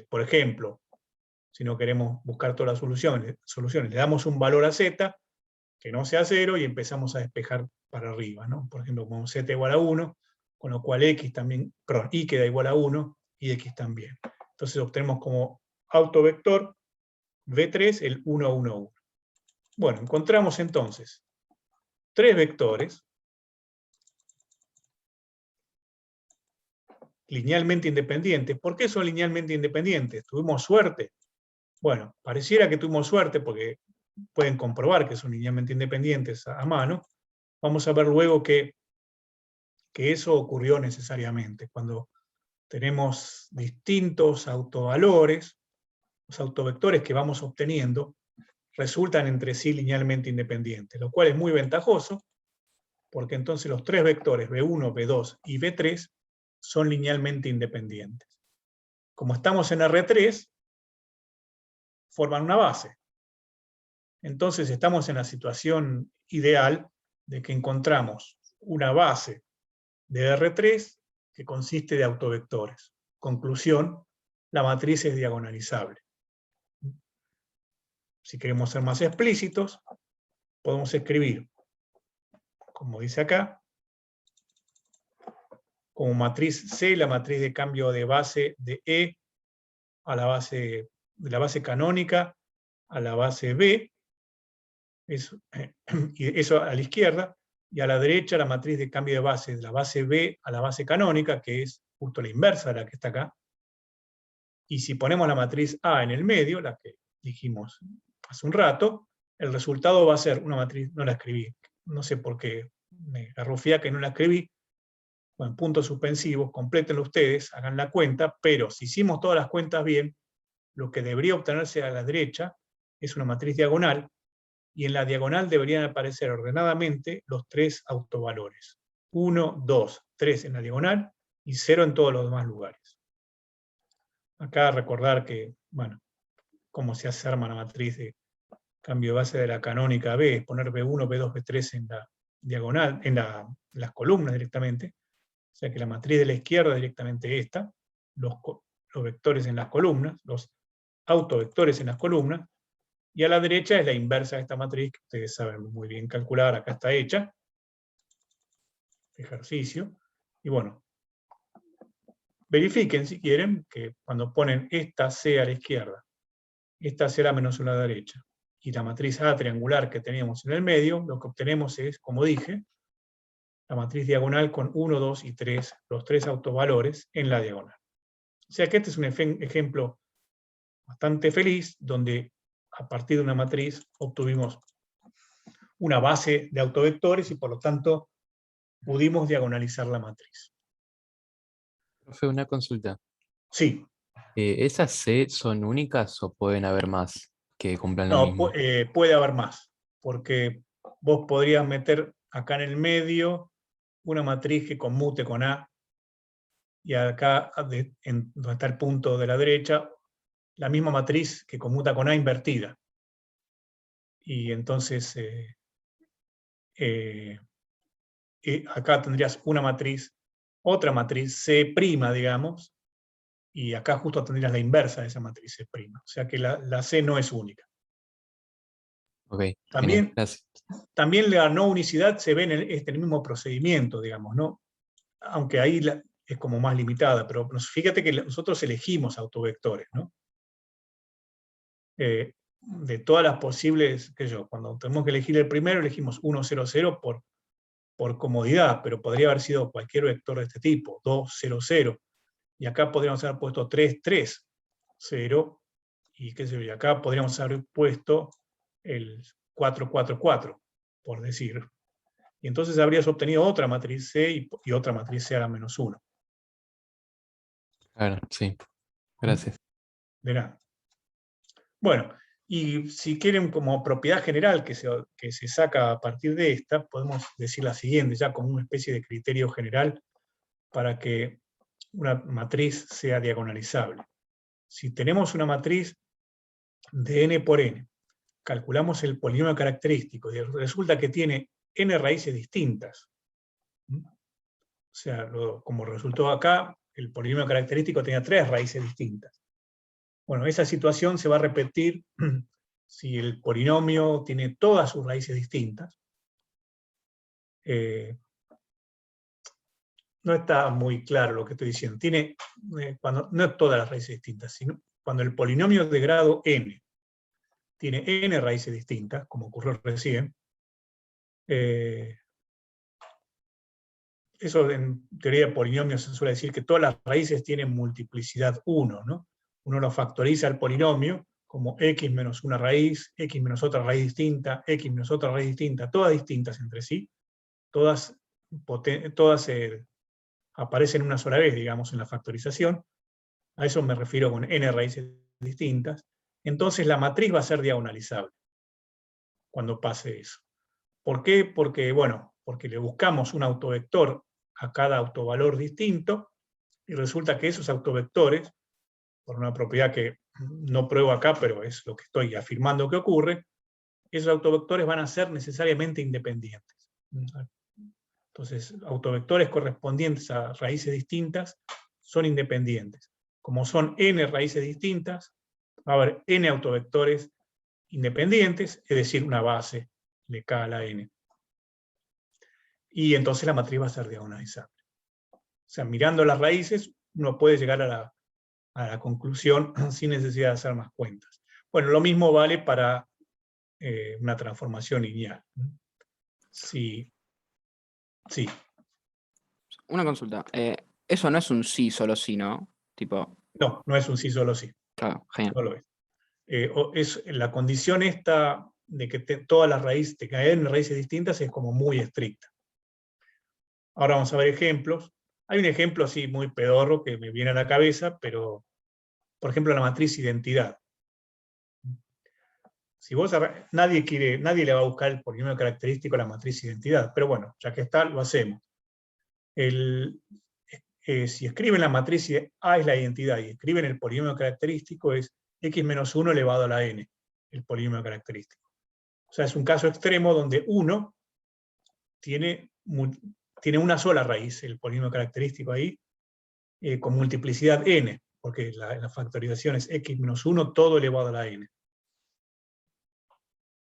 Speaker 2: por ejemplo, si no queremos buscar todas las soluciones, le damos un valor a z, que no sea 0, y empezamos a despejar para arriba, ¿no? Por ejemplo, como z igual a 1, con lo cual y queda igual a 1, y x también. Entonces obtenemos como autovector V3 el 1, 1, 1. Bueno, encontramos entonces tres vectores linealmente independientes. ¿Por qué son linealmente independientes? ¿Tuvimos suerte? Bueno, pareciera que tuvimos suerte porque pueden comprobar que son linealmente independientes a mano. Vamos a ver luego que eso ocurrió necesariamente. Cuando tenemos distintos autovalores, los autovectores que vamos obteniendo resultan entre sí linealmente independientes, lo cual es muy ventajoso, porque entonces los tres vectores B1, B2 y B3 son linealmente independientes. Como estamos en R3, forman una base. Entonces estamos en la situación ideal de que encontramos una base de R3 que consiste de autovectores. Conclusión, la matriz es diagonalizable. Si queremos ser más explícitos, podemos escribir, como dice acá, como matriz C, la matriz de cambio de base de E a la base, de la base canónica a la base B, y eso a la izquierda, y a la derecha la matriz de cambio de base de la base B a la base canónica, que es justo la inversa de la que está acá. Y si ponemos la matriz A en el medio, la que dijimos hace un rato, el resultado va a ser una matriz, no la escribí, no sé por qué, me garrofía que no la escribí, bueno, puntos suspensivos, complétenlo ustedes, hagan la cuenta, pero si hicimos todas las cuentas bien, lo que debería obtenerse a la derecha es una matriz diagonal, y en la diagonal deberían aparecer ordenadamente los tres autovalores. 1, 2, 3 en la diagonal, y 0 en todos los demás lugares. Acá recordar que, bueno, cómo se arma la matriz de cambio de base de la canónica B, es poner B1, B2, B3 en la diagonal, en las columnas directamente, o sea que la matriz de la izquierda es directamente esta, los vectores en las columnas, los autovectores en las columnas, y a la derecha es la inversa de esta matriz, que ustedes saben muy bien calcular, acá está hecha, ejercicio, y bueno, verifiquen si quieren que cuando ponen esta C a la izquierda, esta C a la menos 1 a la derecha, y la matriz A triangular que teníamos en el medio, lo que obtenemos es, como dije, la matriz diagonal con 1, 2 y 3, los tres autovalores en la diagonal. O sea que este es un ejemplo bastante feliz, donde a partir de una matriz obtuvimos una base de autovectores y por lo tanto pudimos diagonalizar la matriz.
Speaker 3: Profe, una consulta.
Speaker 2: Sí.
Speaker 3: ¿Esas C son únicas o pueden haber más que cumplan lo
Speaker 2: No,
Speaker 3: mismo?
Speaker 2: puede haber más, porque vos podrías meter acá en el medio una matriz que conmute con A, y acá, donde está el punto de la derecha, la misma matriz que conmuta con A invertida. Y entonces acá tendrías una matriz, otra matriz C', digamos, y acá justo tendrías la inversa de esa matriz C'. O sea que la C no es única.
Speaker 3: Ok,
Speaker 2: También,
Speaker 3: genial, gracias.
Speaker 2: también la no unicidad se ve en el mismo procedimiento, digamos, ¿no? Aunque ahí es como más limitada, pero fíjate que nosotros elegimos autovectores, ¿no? De todas las posibles, cuando tenemos que elegir el primero, elegimos 1, 0, 0 por comodidad, pero podría haber sido cualquier vector de este tipo, 2, 0, 0, y acá podríamos haber puesto 3, 3, 0, y y acá podríamos haber puesto el 4, 4, 4, por decir. Y entonces habrías obtenido otra matriz C y otra matriz C a la menos 1.
Speaker 3: Claro, sí. Gracias.
Speaker 2: De nada. Bueno, y si quieren como propiedad general que se saca a partir de esta, podemos decir la siguiente, ya como una especie de criterio general para que una matriz sea diagonalizable. Si tenemos una matriz de n por n, calculamos el polinomio característico y resulta que tiene n raíces distintas. O sea, como resultó acá, el polinomio característico tenía 3 raíces distintas. Bueno, esa situación se va a repetir si el polinomio tiene todas sus raíces distintas. No está muy claro lo que estoy diciendo. No es todas las raíces distintas, sino cuando el polinomio de grado n tiene n raíces distintas, como ocurrió recién, eso en teoría de polinomios se suele decir que todas las raíces tienen multiplicidad 1, ¿no? Uno lo factoriza al polinomio como x menos una raíz, x menos otra raíz distinta, x menos otra raíz distinta, todas distintas entre sí, todas aparecen una sola vez, digamos, en la factorización, a eso me refiero con n raíces distintas, entonces la matriz va a ser diagonalizable cuando pase eso. ¿Por qué? Porque, bueno, porque le buscamos un autovector a cada autovalor distinto, y resulta que esos autovectores, por una propiedad que no pruebo acá, pero es lo que estoy afirmando que ocurre, esos autovectores van a ser necesariamente independientes. Entonces, autovectores correspondientes a raíces distintas son independientes. Como son n raíces distintas, va a haber n autovectores independientes, es decir, una base de k a la n. Y entonces la matriz va a ser diagonalizable. O sea, mirando las raíces, uno puede llegar a la conclusión sin necesidad de hacer más cuentas. Bueno, lo mismo vale para una transformación lineal. Sí.
Speaker 4: Una consulta. Eso no es un sí, solo sí, ¿no? Tipo,
Speaker 2: No, no es un sí, solo sí.
Speaker 4: claro, genial.
Speaker 2: No lo es. Es la condición esta de que todas las raíces, de que hay raíces distintas, es como muy estricta. Ahora vamos a ver ejemplos. Hay un ejemplo así muy pedorro que me viene a la cabeza, pero, por ejemplo, la matriz identidad. Si vos nadie le va a buscar el polinomio característico a la matriz identidad, pero bueno, ya que está, lo hacemos. Si escriben la matriz A es la identidad y escriben el polinomio característico, es x menos 1 elevado a la n, el polinomio característico. O sea, es un caso extremo donde 1 tiene una sola raíz, el polinomio característico ahí, con multiplicidad n, porque la factorización es x menos 1 todo elevado a la n.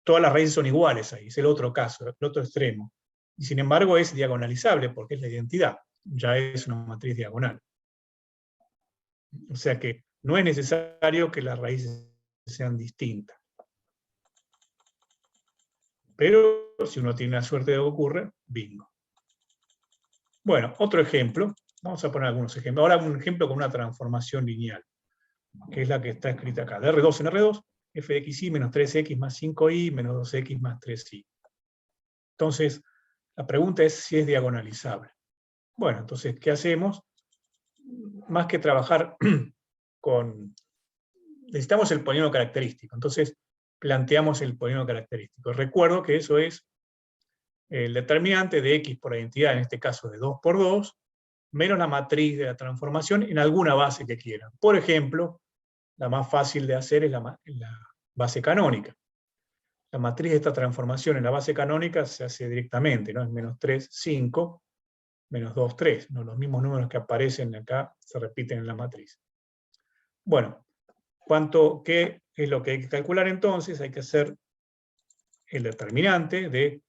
Speaker 2: Todas las raíces son iguales ahí, es el otro caso, el otro extremo. Y sin embargo es diagonalizable porque es la identidad, ya es una matriz diagonal. O sea que no es necesario que las raíces sean distintas. Pero si uno tiene la suerte de que ocurre, bingo. Bueno, otro ejemplo. Vamos a poner algunos ejemplos. Ahora un ejemplo con una transformación lineal, que es la que está escrita acá. De R2 en R2, f de xy menos 3x más 5y menos 2x más 3y. Entonces, la pregunta es si es diagonalizable. Bueno, entonces, ¿qué hacemos? Más que trabajar con... Necesitamos el polinomio característico. Entonces, planteamos el polinomio característico. Recuerdo que eso es el determinante de x por identidad, en este caso de 2 por 2, menos la matriz de la transformación en alguna base que quieran. Por ejemplo, la más fácil de hacer es la base canónica. La matriz de esta transformación en la base canónica se hace directamente, ¿no? Es menos 3, 5, menos 2, 3. ¿No? Los mismos números que aparecen acá se repiten en la matriz. Bueno, ¿qué es lo que hay que calcular entonces? Hay que hacer el determinante de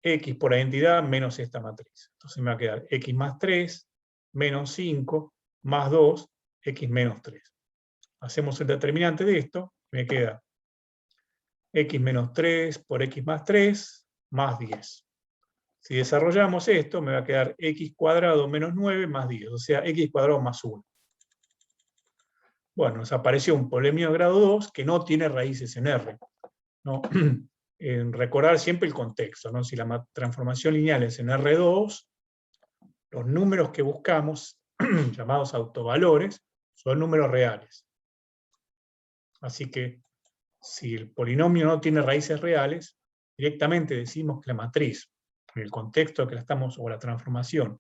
Speaker 2: x por identidad menos esta matriz. Entonces me va a quedar x más 3, menos 5, más 2, x menos 3. Hacemos el determinante de esto, me queda x menos 3 por x más 3, más 10. Si desarrollamos esto, me va a quedar x cuadrado menos 9 más 10, o sea, x cuadrado más 1. Bueno, nos apareció un polinomio de grado 2 que no tiene raíces en R. ¿No? Recordar siempre el contexto, ¿no? Si la transformación lineal es en R2, los números que buscamos, llamados autovalores, son números reales. Así que, si el polinomio no tiene raíces reales, directamente decimos que la matriz, en el contexto que la estamos, o la transformación,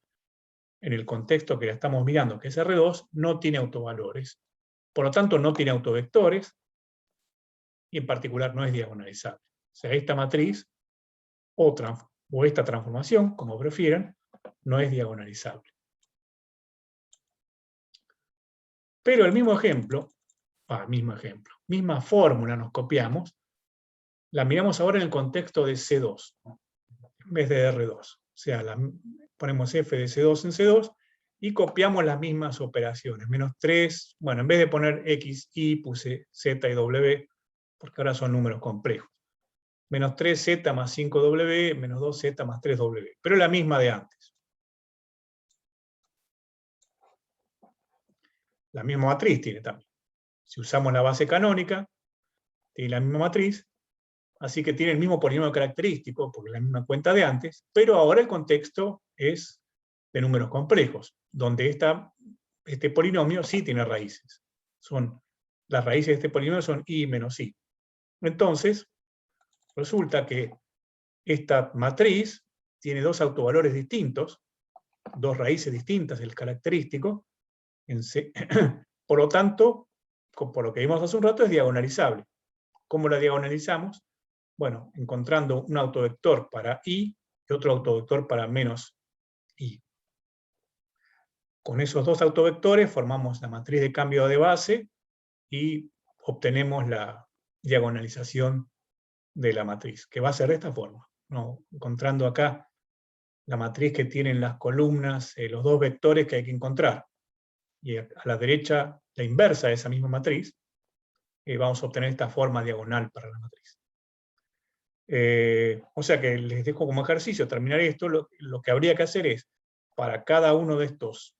Speaker 2: en el contexto que la estamos mirando, que es R2, no tiene autovalores. Por lo tanto, no tiene autovectores, y en particular no es diagonalizable. O sea, esta matriz, o esta transformación, como prefieran, no es diagonalizable. Pero el mismo ejemplo, misma fórmula nos copiamos, la miramos ahora en el contexto de C2, en vez de R2. O sea, ponemos f de C2 en C2 y copiamos las mismas operaciones. Menos 3, bueno, en vez de poner x, y, puse z y w, porque ahora son números complejos. Menos 3z más 5w, menos 2z más 3w. Pero la misma de antes. La misma matriz tiene también. Si usamos la base canónica, tiene la misma matriz, así que tiene el mismo polinomio característico, porque es la misma cuenta de antes, pero ahora el contexto es de números complejos, donde este polinomio sí tiene raíces. Las raíces de este polinomio son i menos i. Entonces, resulta que esta matriz tiene dos autovalores distintos, dos raíces distintas del característico. Por lo tanto, por lo que vimos hace un rato, es diagonalizable. ¿Cómo la diagonalizamos? Bueno, encontrando un autovector para i y otro autovector para menos i. Con esos dos autovectores formamos la matriz de cambio de base y obtenemos la diagonalización de la matriz, que va a ser de esta forma, ¿no? Encontrando acá la matriz que tienen las columnas, los dos vectores que hay que encontrar. Y a la derecha, la inversa de esa misma matriz, vamos a obtener esta forma diagonal para la matriz. O sea que les dejo como ejercicio terminar esto. Lo que habría que hacer es, para cada uno de estos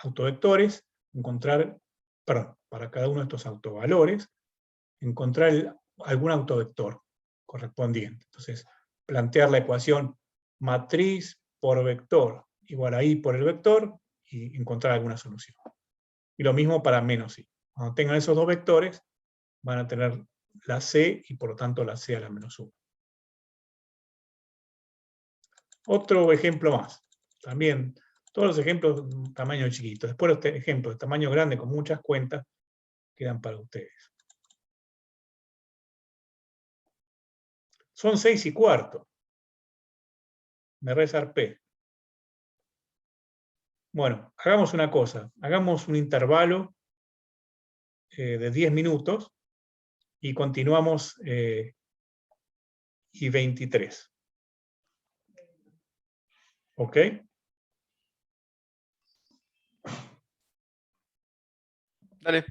Speaker 2: autovectores, para cada uno de estos autovalores, encontrar algún autovector correspondiente. Entonces, plantear la ecuación matriz por vector igual a i por el vector y encontrar alguna solución. Y lo mismo para menos i. Cuando tengan esos dos vectores, van a tener la c y por lo tanto la c a la menos 1. Otro ejemplo más. También, todos los ejemplos de tamaño chiquito. Después los ejemplos de tamaño grande con muchas cuentas quedan para ustedes. Son 6:15. Me resarpé. Bueno, hagamos una cosa. Hagamos un intervalo de 10 minutos y continuamos y 23. ¿Ok?
Speaker 4: Dale.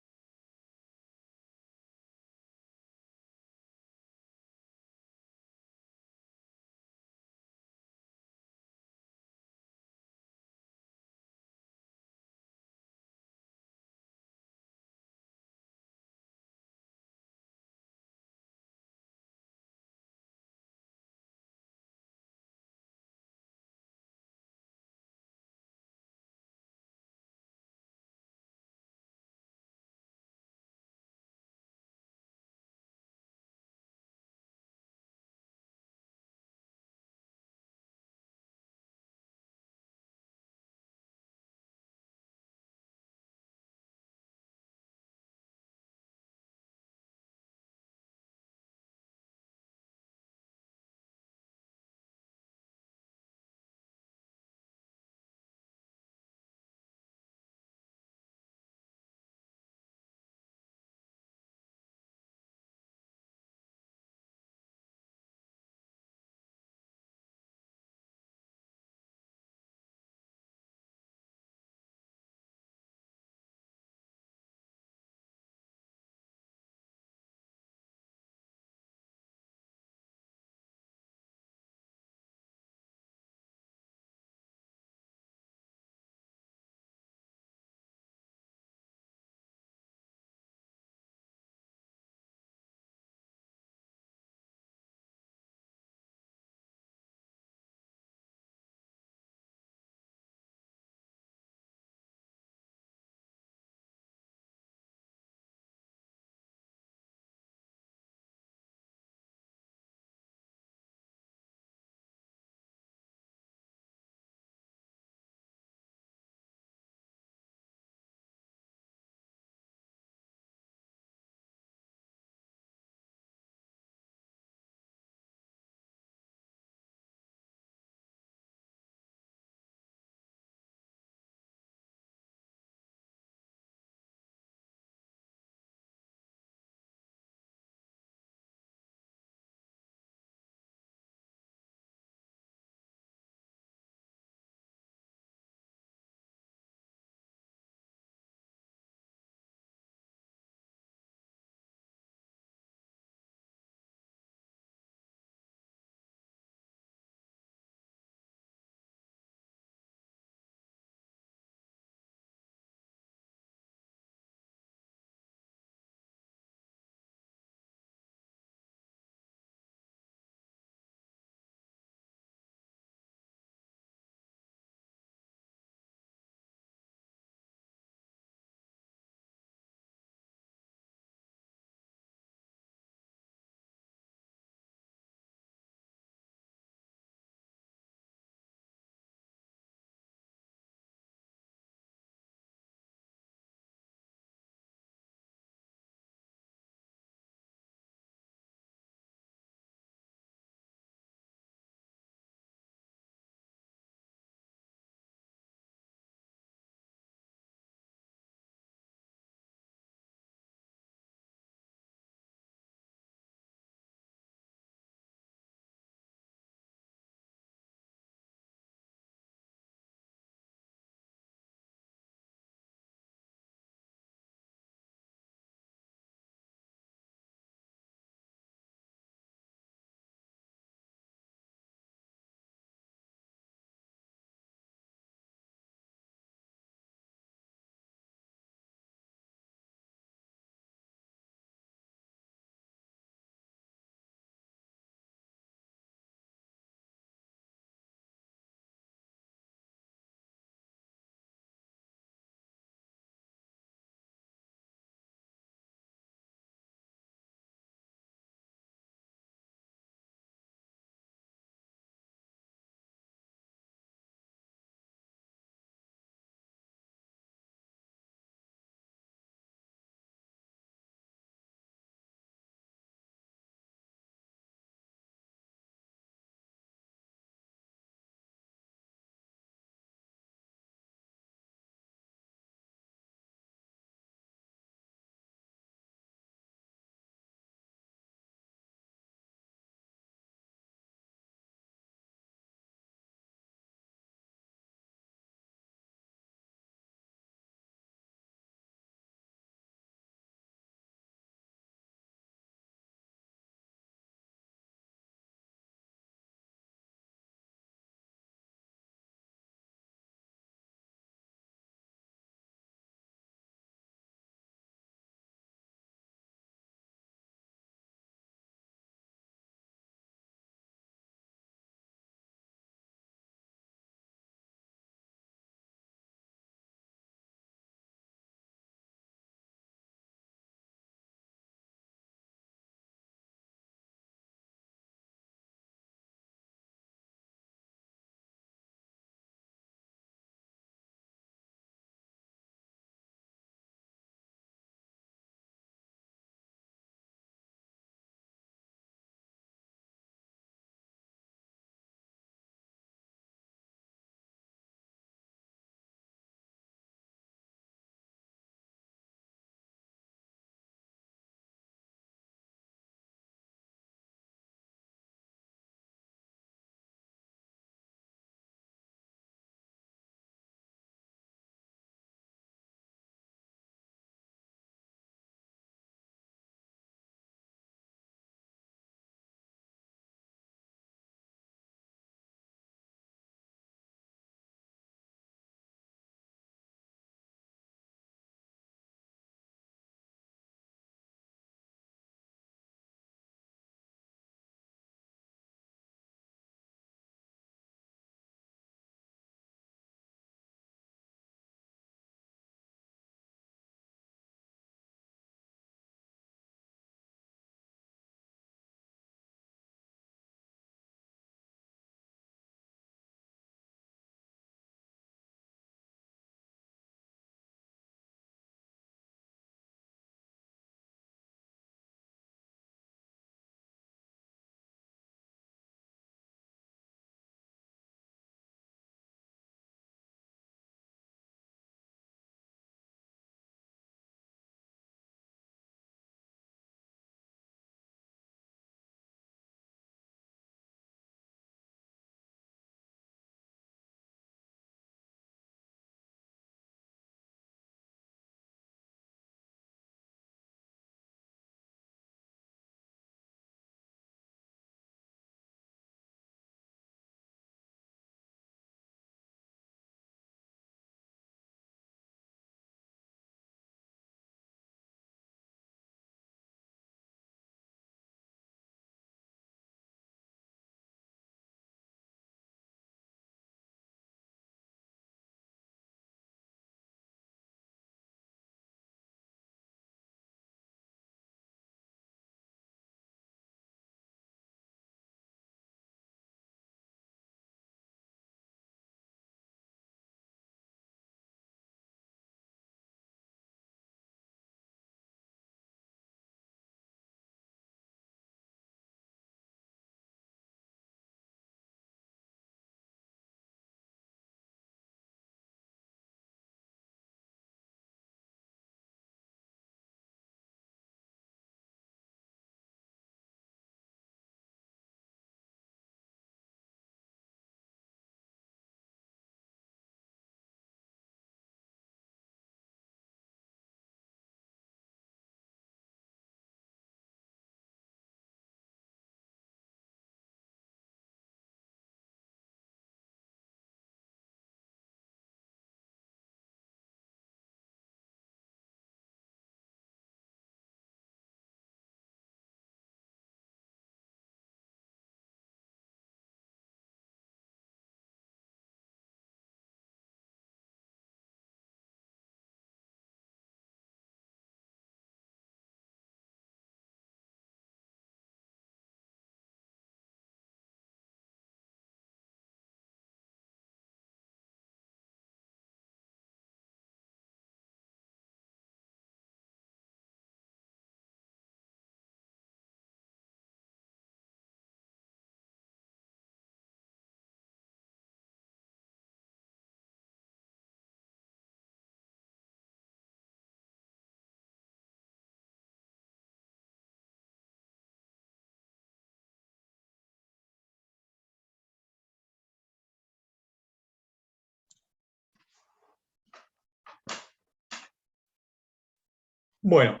Speaker 2: Bueno,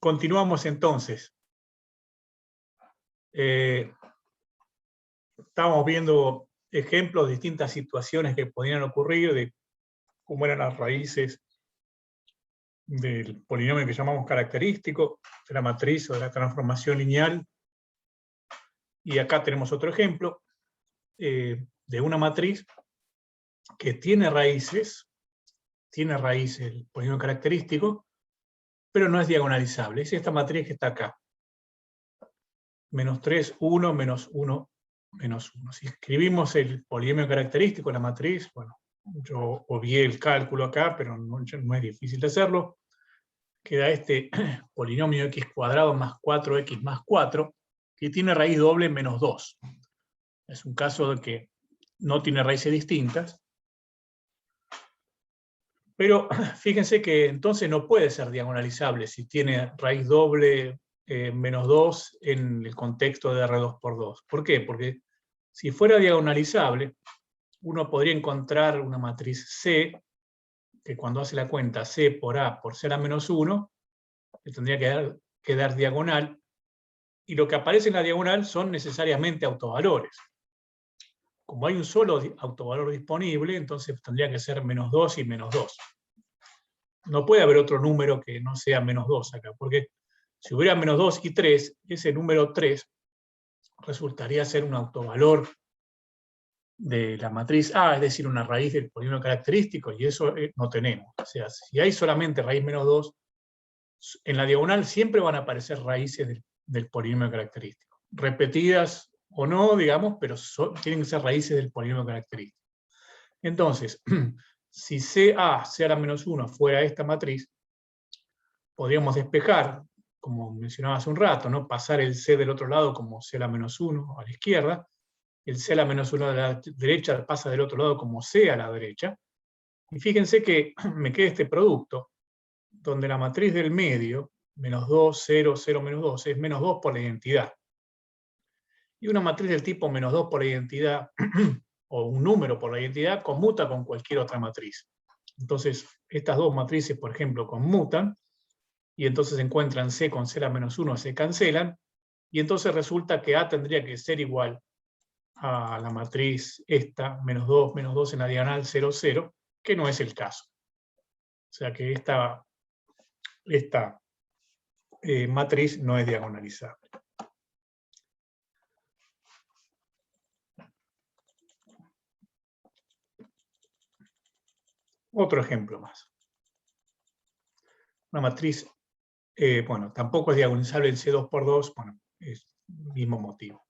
Speaker 2: continuamos entonces. Estábamos viendo ejemplos de distintas situaciones que podían ocurrir, de cómo eran las raíces del polinomio que llamamos característico, de la matriz o de la transformación lineal. Y acá tenemos otro ejemplo de una matriz que tiene raíces el polinomio característico, pero no es diagonalizable. Es esta matriz que está acá. Menos 3, 1, menos 1, menos 1. Si escribimos el polinomio característico, la matriz, bueno, yo obvié el cálculo acá, pero no es difícil de hacerlo. Queda este polinomio x cuadrado más 4x más 4, que tiene raíz doble menos 2. Es un caso de que no tiene raíces distintas. Pero fíjense que entonces no puede ser diagonalizable si tiene raíz doble menos 2 en el contexto de R2 por 2. ¿Por qué? Porque si fuera diagonalizable, uno podría encontrar una matriz C, que cuando hace la cuenta C por A por ser A menos 1, le tendría que dar diagonal, y lo que aparece en la diagonal son necesariamente autovalores. Como hay un solo autovalor disponible, entonces tendría que ser menos 2 y menos 2. No puede haber otro número que no sea menos 2 acá, porque si hubiera menos 2 y 3, ese número 3 resultaría ser un autovalor de la matriz A, es decir, una raíz del polinomio característico, y eso no tenemos. O sea, si hay solamente raíz menos 2, en la diagonal siempre van a aparecer raíces del polinomio característico. Repetidas o no, digamos, pero tienen que ser raíces del polinomio característico. Entonces, si CA, C a la menos 1, fuera esta matriz, podríamos despejar, como mencionaba hace un rato, ¿no? Pasar el C del otro lado como C a la menos 1 a la izquierda, el C a la menos 1 a la derecha pasa del otro lado como C a la derecha, y fíjense que me queda este producto, donde la matriz del medio, menos 2, 0, 0, menos 2, es menos 2 por la identidad. Y una matriz del tipo menos 2 por la identidad, o un número por la identidad, conmuta con cualquier otra matriz. Entonces, estas dos matrices, por ejemplo, conmutan, y entonces se encuentran C con C a la menos 1, se cancelan, y entonces resulta que A tendría que ser igual a la matriz esta, menos 2 en la diagonal 0, 0, que no es el caso. O sea que esta matriz no es diagonalizable. Otro ejemplo más. Una matriz, bueno, tampoco es diagonalizable el C2 por 2, bueno, es el mismo motivo.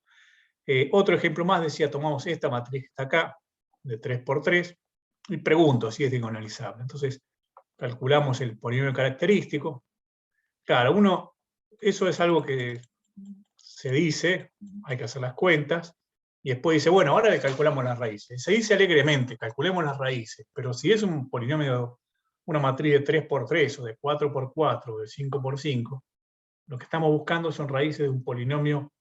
Speaker 2: Otro ejemplo más, decía, tomamos esta matriz que está acá, de 3 por 3, y pregunto si es diagonalizable. Entonces, calculamos el polinomio característico. Claro, eso es algo que se dice, hay que hacer las cuentas, y después dice, bueno, ahora le calculamos las raíces. Se dice alegremente, calculemos las raíces, pero si es un polinomio, una matriz de 3 por 3, o de 4 por 4, o de 5 por 5, lo que estamos buscando son raíces de un polinomio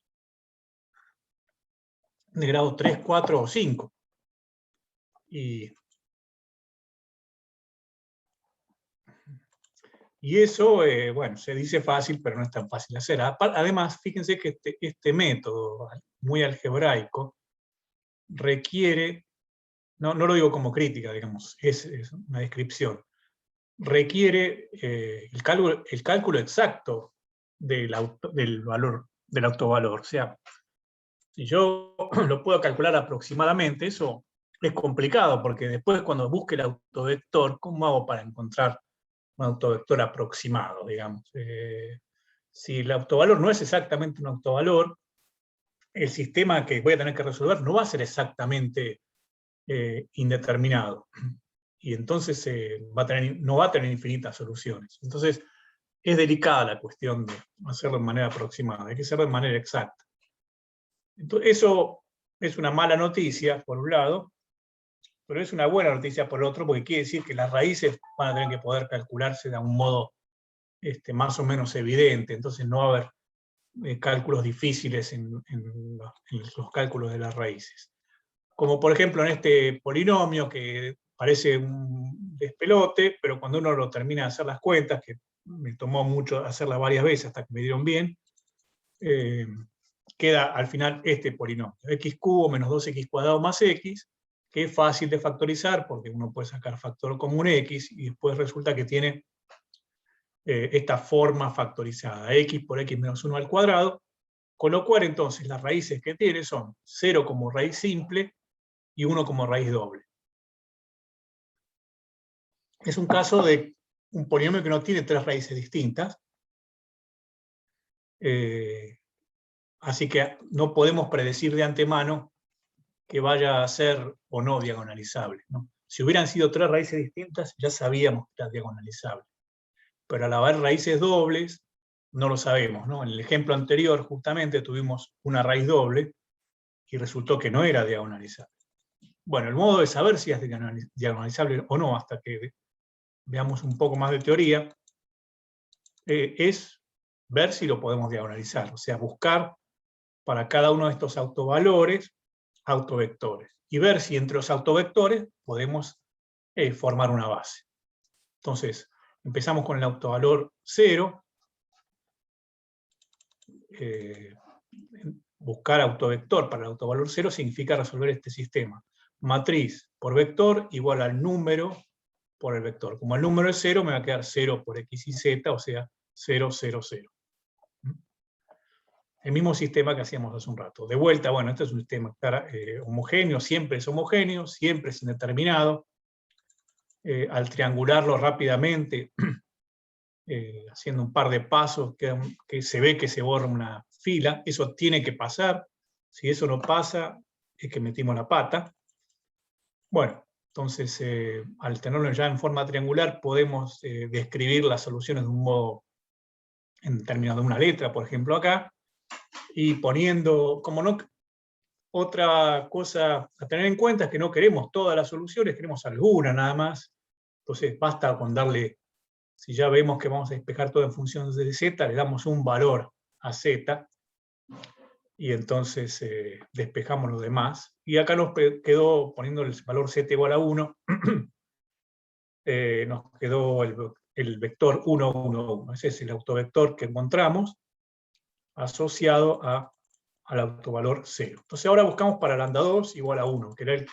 Speaker 2: de grado 3, 4 o 5. Y eso, bueno, se dice fácil, pero no es tan fácil de hacer. Además, fíjense que este método muy algebraico requiere, no lo digo como crítica, digamos, es una descripción, requiere el cálculo exacto del valor, del autovalor. O sea, si yo lo puedo calcular aproximadamente, eso es complicado, porque después cuando busque el autovector, ¿cómo hago para encontrar un autovector aproximado, digamos? Si el autovalor no es exactamente un autovalor, el sistema que voy a tener que resolver no va a ser exactamente indeterminado. Y entonces no va a tener infinitas soluciones. Entonces, es delicada la cuestión de hacerlo de manera aproximada, hay que hacerlo de manera exacta. Entonces, eso es una mala noticia, por un lado, pero es una buena noticia por el otro, porque quiere decir que las raíces van a tener que poder calcularse de un modo más o menos evidente, entonces no va a haber cálculos difíciles en los cálculos de las raíces. Como por ejemplo en este polinomio que parece un despelote, pero cuando uno lo termina de hacer las cuentas, que me tomó mucho hacerla varias veces hasta que me dieron bien, queda al final este polinomio, x cubo menos 2x cuadrado más x, que es fácil de factorizar porque uno puede sacar factor común x y después resulta que tiene esta forma factorizada, x por x menos 1 al cuadrado, con lo cual entonces las raíces que tiene son 0 como raíz simple y 1 como raíz doble. Es un caso de un polinomio que no tiene tres raíces distintas, así que no podemos predecir de antemano que vaya a ser o no diagonalizable, ¿no? Si hubieran sido tres raíces distintas, ya sabíamos que era diagonalizable. Pero al haber raíces dobles, no lo sabemos, ¿no? En el ejemplo anterior, justamente, tuvimos una raíz doble y resultó que no era diagonalizable. Bueno, el modo de saber si es diagonalizable o no, hasta que veamos un poco más de teoría, es ver si lo podemos diagonalizar, o sea, buscar para cada uno de estos autovalores autovectores, y ver si entre los autovectores podemos formar una base. Entonces, empezamos con el autovalor 0, buscar autovector para el autovalor 0 significa resolver este sistema. Matriz por vector igual al número por el vector. Como el número es 0, me va a quedar 0 por x y z, o sea, 0, 0, 0. El mismo sistema que hacíamos hace un rato. De vuelta, bueno, este es un sistema homogéneo, siempre es indeterminado. Al triangularlo rápidamente, haciendo un par de pasos, que se ve que se borra una fila. Eso tiene que pasar. Si eso no pasa, es que metimos la pata. Bueno, entonces, al tenerlo ya en forma triangular, podemos describir las soluciones de un modo, en términos de una letra, por ejemplo, acá, y poniendo, como no, otra cosa a tener en cuenta es que no queremos todas las soluciones, queremos alguna nada más. Entonces basta con darle, si ya vemos que vamos a despejar todo en función de z, le damos un valor a z, y entonces despejamos los demás. Y acá nos quedó, poniendo el valor z igual a 1, nos quedó el vector 1, 1, 1. Ese es el autovector que encontramos asociado al autovalor 0. Entonces ahora buscamos para lambda 2 igual a 1, que era el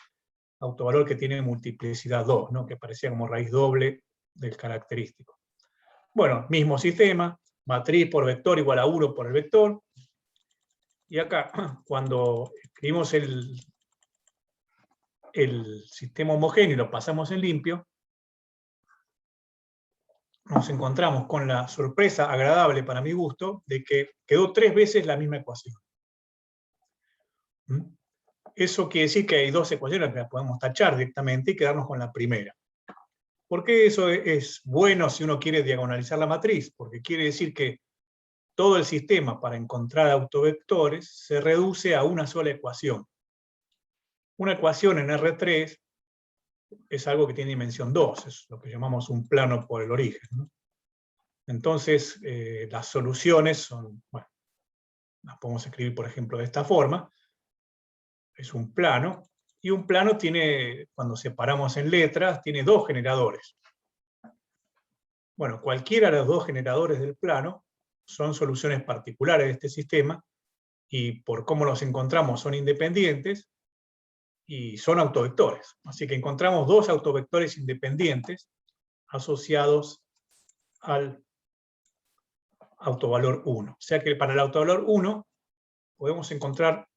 Speaker 2: autovalor que tiene multiplicidad 2, ¿no? Que aparecía como raíz doble del característico. Bueno, mismo sistema, matriz por vector igual a 1 por el vector. Y acá, cuando escribimos el sistema homogéneo y lo pasamos en limpio, nos encontramos con la sorpresa agradable para mi gusto de que quedó 3 veces la misma ecuación. Eso quiere decir que hay dos ecuaciones que las podemos tachar directamente y quedarnos con la primera. ¿Por qué eso es bueno si uno quiere diagonalizar la matriz? Porque quiere decir que todo el sistema para encontrar autovectores se reduce a una sola ecuación. Una ecuación en R3 es algo que tiene dimensión 2, es lo que llamamos un plano por el origen, ¿no? Entonces, las soluciones son, bueno, las podemos escribir, por ejemplo, de esta forma. Es un plano, y un plano tiene, cuando separamos en letras, tiene dos generadores. Bueno, cualquiera de los dos generadores del plano son soluciones particulares de este sistema, y por cómo los encontramos son independientes, y son autovectores. Así que encontramos dos autovectores independientes asociados al autovalor 1. O sea que para el autovalor 1 podemos encontrar...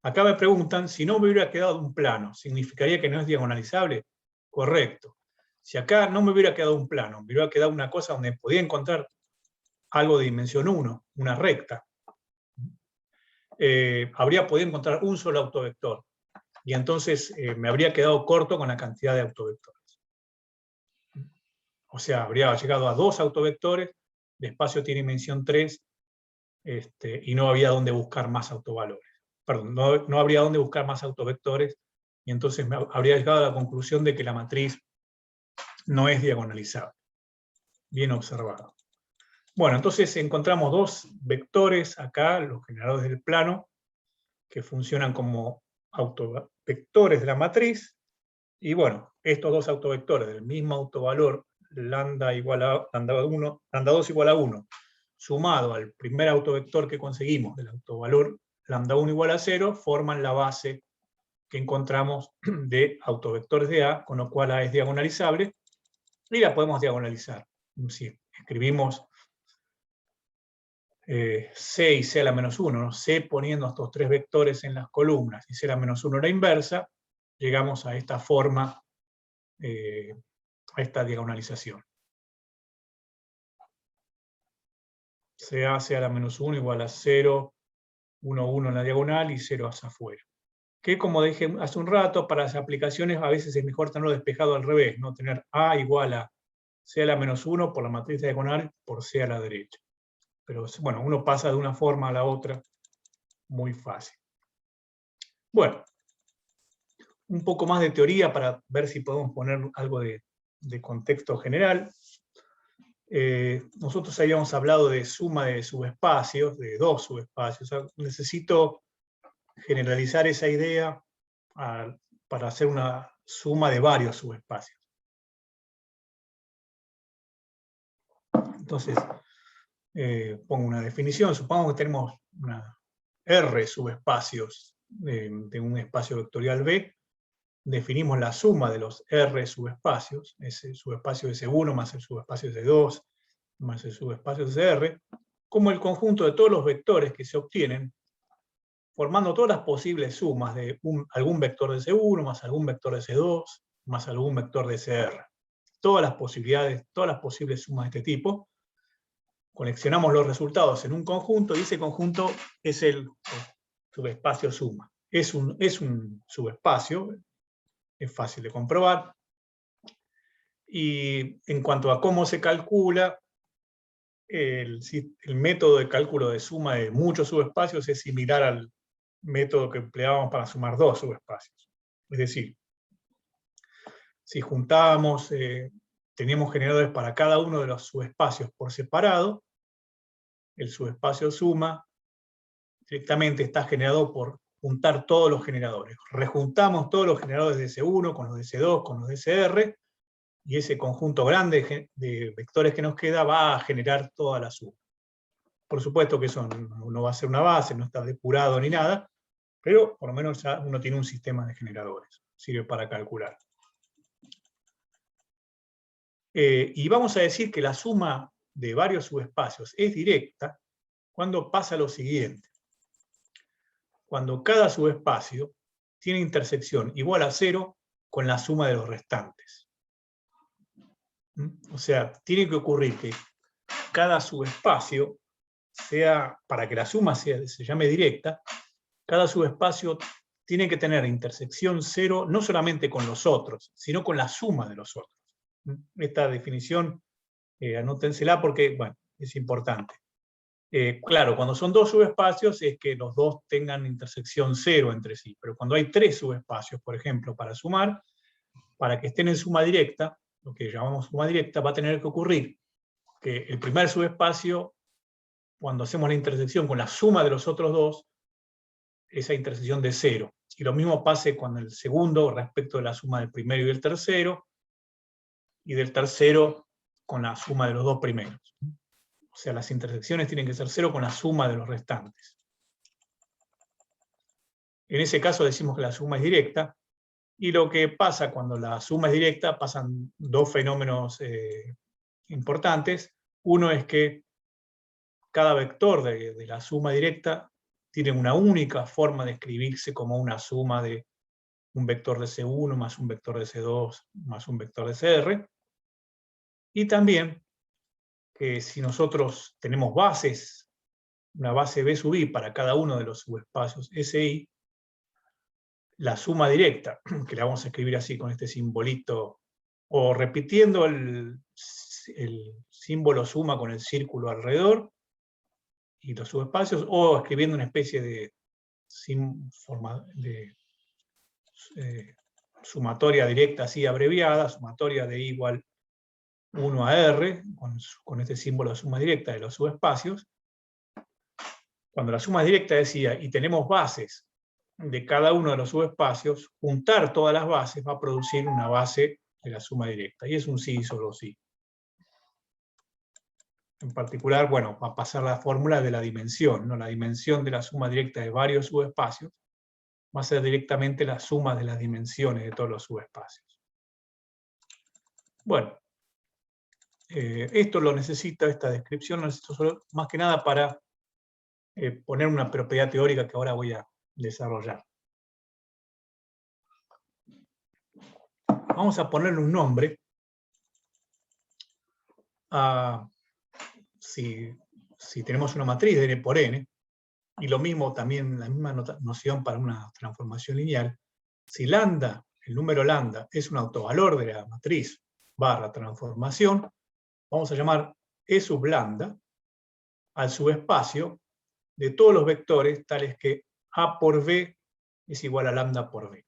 Speaker 2: Acá me preguntan, si no me hubiera quedado un plano, ¿significaría que no es diagonalizable? Correcto. Si acá no me hubiera quedado un plano, me hubiera quedado una cosa donde podía encontrar algo de dimensión 1, una recta, habría podido encontrar un solo autovector. Y entonces me habría quedado corto con la cantidad de autovectores. O sea, habría llegado a 2 autovectores, el espacio tiene dimensión 3, y no había dónde buscar más autovalores. Perdón, no habría dónde buscar más autovectores, y entonces me habría llegado a la conclusión de que la matriz no es diagonalizable. Bien observado. Bueno, entonces encontramos dos vectores acá, los generadores del plano, que funcionan como autovectores de la matriz, y bueno, estos dos autovectores del mismo autovalor lambda igual a lambda 2 igual a 1, sumado al primer autovector que conseguimos del autovalor lambda 1 igual a 0, forman la base que encontramos de autovectores de A, con lo cual A es diagonalizable, y la podemos diagonalizar. Si escribimos C y C a la menos 1, ¿no? C poniendo estos tres vectores en las columnas y C a la menos 1 la inversa, llegamos a esta forma, a esta diagonalización. CA, C a la menos 1 igual a 0, 1, 1 en la diagonal y 0 hacia afuera. Que, como dije hace un rato, para las aplicaciones a veces es mejor tenerlo despejado al revés, ¿no? Tener A igual a C a la menos 1 por la matriz diagonal por C a la derecha. Pero bueno, uno pasa de una forma a la otra muy fácil. Bueno, un poco más de teoría para ver si podemos poner algo de contexto general. Nosotros habíamos hablado de suma de subespacios, de dos subespacios. O sea, necesito generalizar esa idea para hacer una suma de varios subespacios. Entonces, pongo una definición. Supongamos que tenemos una R subespacios de un espacio vectorial B. Definimos la suma de los R subespacios, ese subespacio S1 más el subespacio S2 más el subespacio SR, como el conjunto de todos los vectores que se obtienen, formando todas las posibles sumas de algún vector de S1 más algún vector de S2 más algún vector de SR. Todas las posibilidades, todas las posibles sumas de este tipo. Coleccionamos los resultados en un conjunto y ese conjunto es el subespacio suma. Es un subespacio, es fácil de comprobar. Y en cuanto a cómo se calcula, el método de cálculo de suma de muchos subespacios es similar al método que empleábamos para sumar dos subespacios. Es decir, si juntábamos, teníamos generadores para cada uno de los subespacios por separado, el subespacio suma directamente está generado por juntar todos los generadores. Rejuntamos todos los generadores de S1 con los de S2, con los de SR, y ese conjunto grande de vectores que nos queda va a generar toda la suma. Por supuesto que eso no va a ser una base, no está depurado ni nada, pero por lo menos ya uno tiene un sistema de generadores, sirve para calcular. Y vamos a decir que la suma de varios subespacios es directa cuando pasa lo siguiente. Cuando cada subespacio tiene intersección igual a 0 con la suma de los restantes. O sea, tiene que ocurrir que cada subespacio sea, para que la suma se llame directa, cada subespacio tiene que tener intersección 0 no solamente con los otros, sino con la suma de los otros. Esta definición, anótensela porque, bueno, es importante. Claro, cuando son dos subespacios es que los dos tengan intersección 0 entre sí, pero cuando hay tres subespacios, por ejemplo, para sumar, para que estén en suma directa, lo que llamamos suma directa, va a tener que ocurrir que el primer subespacio, cuando hacemos la intersección con la suma de los otros dos, esa intersección de 0. Y lo mismo pase con el segundo respecto de la suma del primero y del tercero, y del tercero con la suma de los dos primeros. O sea, las intersecciones tienen que ser 0 con la suma de los restantes. En ese caso decimos que la suma es directa, y lo que pasa cuando la suma es directa, pasan dos fenómenos importantes. Uno es que cada vector de la suma directa tiene una única forma de escribirse como una suma de un vector de C1 más un vector de C2 más un vector de CR. Y también que si nosotros tenemos bases, una base B sub I para cada uno de los subespacios SI, la suma directa, que la vamos a escribir así con este simbolito, o repitiendo el símbolo suma con el círculo alrededor, y los subespacios, o escribiendo una especie de sumatoria directa así abreviada, sumatoria de I igual 1 a R, con este símbolo de suma directa de los subespacios. Cuando la suma es directa decía, y tenemos bases de cada uno de los subespacios, juntar todas las bases va a producir una base de la suma directa, y es un sí y solo sí. En particular, bueno, va a pasar la fórmula de la dimensión, ¿no? La dimensión de la suma directa de varios subespacios va a ser directamente la suma de las dimensiones de todos los subespacios. Bueno, esto lo necesita, esta descripción lo necesito solo, más que nada para poner una propiedad teórica que ahora voy a desarrollar. Vamos a ponerle un nombre a, si tenemos una matriz de n por n, y lo mismo también, la misma noción para una transformación lineal, si lambda, el número lambda, es un autovalor de la matriz barra transformación, vamos a llamar E sub lambda al subespacio de todos los vectores tales que A por B es igual a lambda por B.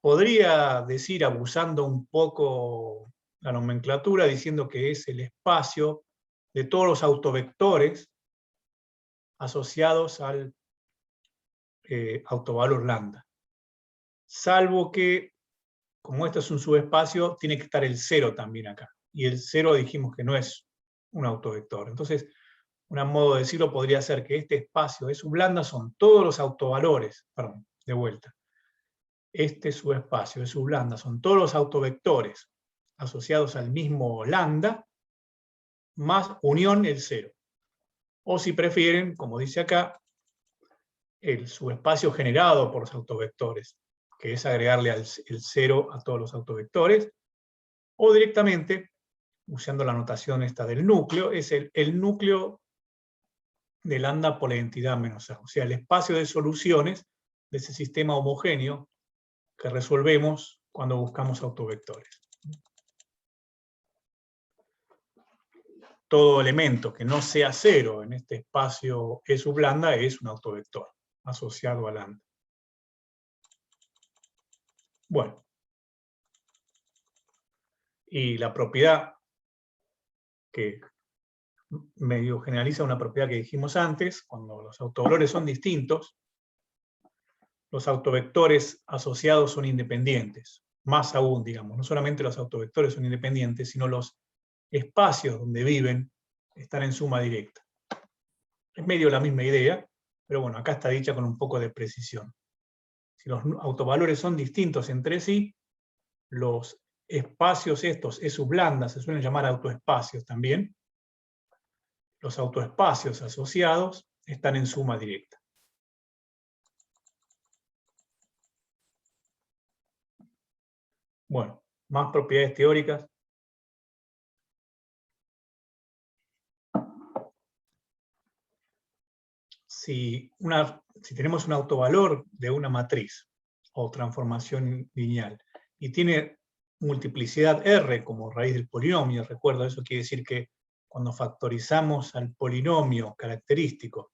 Speaker 2: Podría decir, abusando un poco la nomenclatura, diciendo que es el espacio de todos los autovectores asociados al autovalor lambda. Salvo que, como esto es un subespacio, tiene que estar el 0 también acá. Y el 0 dijimos que no es un autovector. Entonces, un modo de decirlo podría ser que este espacio de sub lambda son todos los autovalores, perdón, de vuelta. Este subespacio de sub lambda son todos los autovectores asociados al mismo lambda, más unión el 0. O si prefieren, como dice acá, el subespacio generado por los autovectores, que es agregarle el 0 a todos los autovectores, o directamente, usando la notación esta del núcleo, es el núcleo de lambda por la identidad menos A, o sea, el espacio de soluciones de ese sistema homogéneo que resolvemos cuando buscamos autovectores. Todo elemento que no sea 0 en este espacio E sub lambda es un autovector asociado a lambda. Bueno. Y la propiedad que medio generaliza una propiedad que dijimos antes, cuando los autovalores son distintos, los autovectores asociados son independientes. Más aún, digamos, no solamente los autovectores son independientes, sino los espacios donde viven están en suma directa. Es medio la misma idea, pero bueno, acá está dicha con un poco de precisión. Si los autovalores son distintos entre sí, los espacios estos, E sub lambda, se suelen llamar autoespacios también. Los autoespacios asociados están en suma directa. Bueno, más propiedades teóricas. Si tenemos un autovalor de una matriz o transformación lineal y tiene multiplicidad R como raíz del polinomio, recuerdo, eso quiere decir que cuando factorizamos al polinomio característico,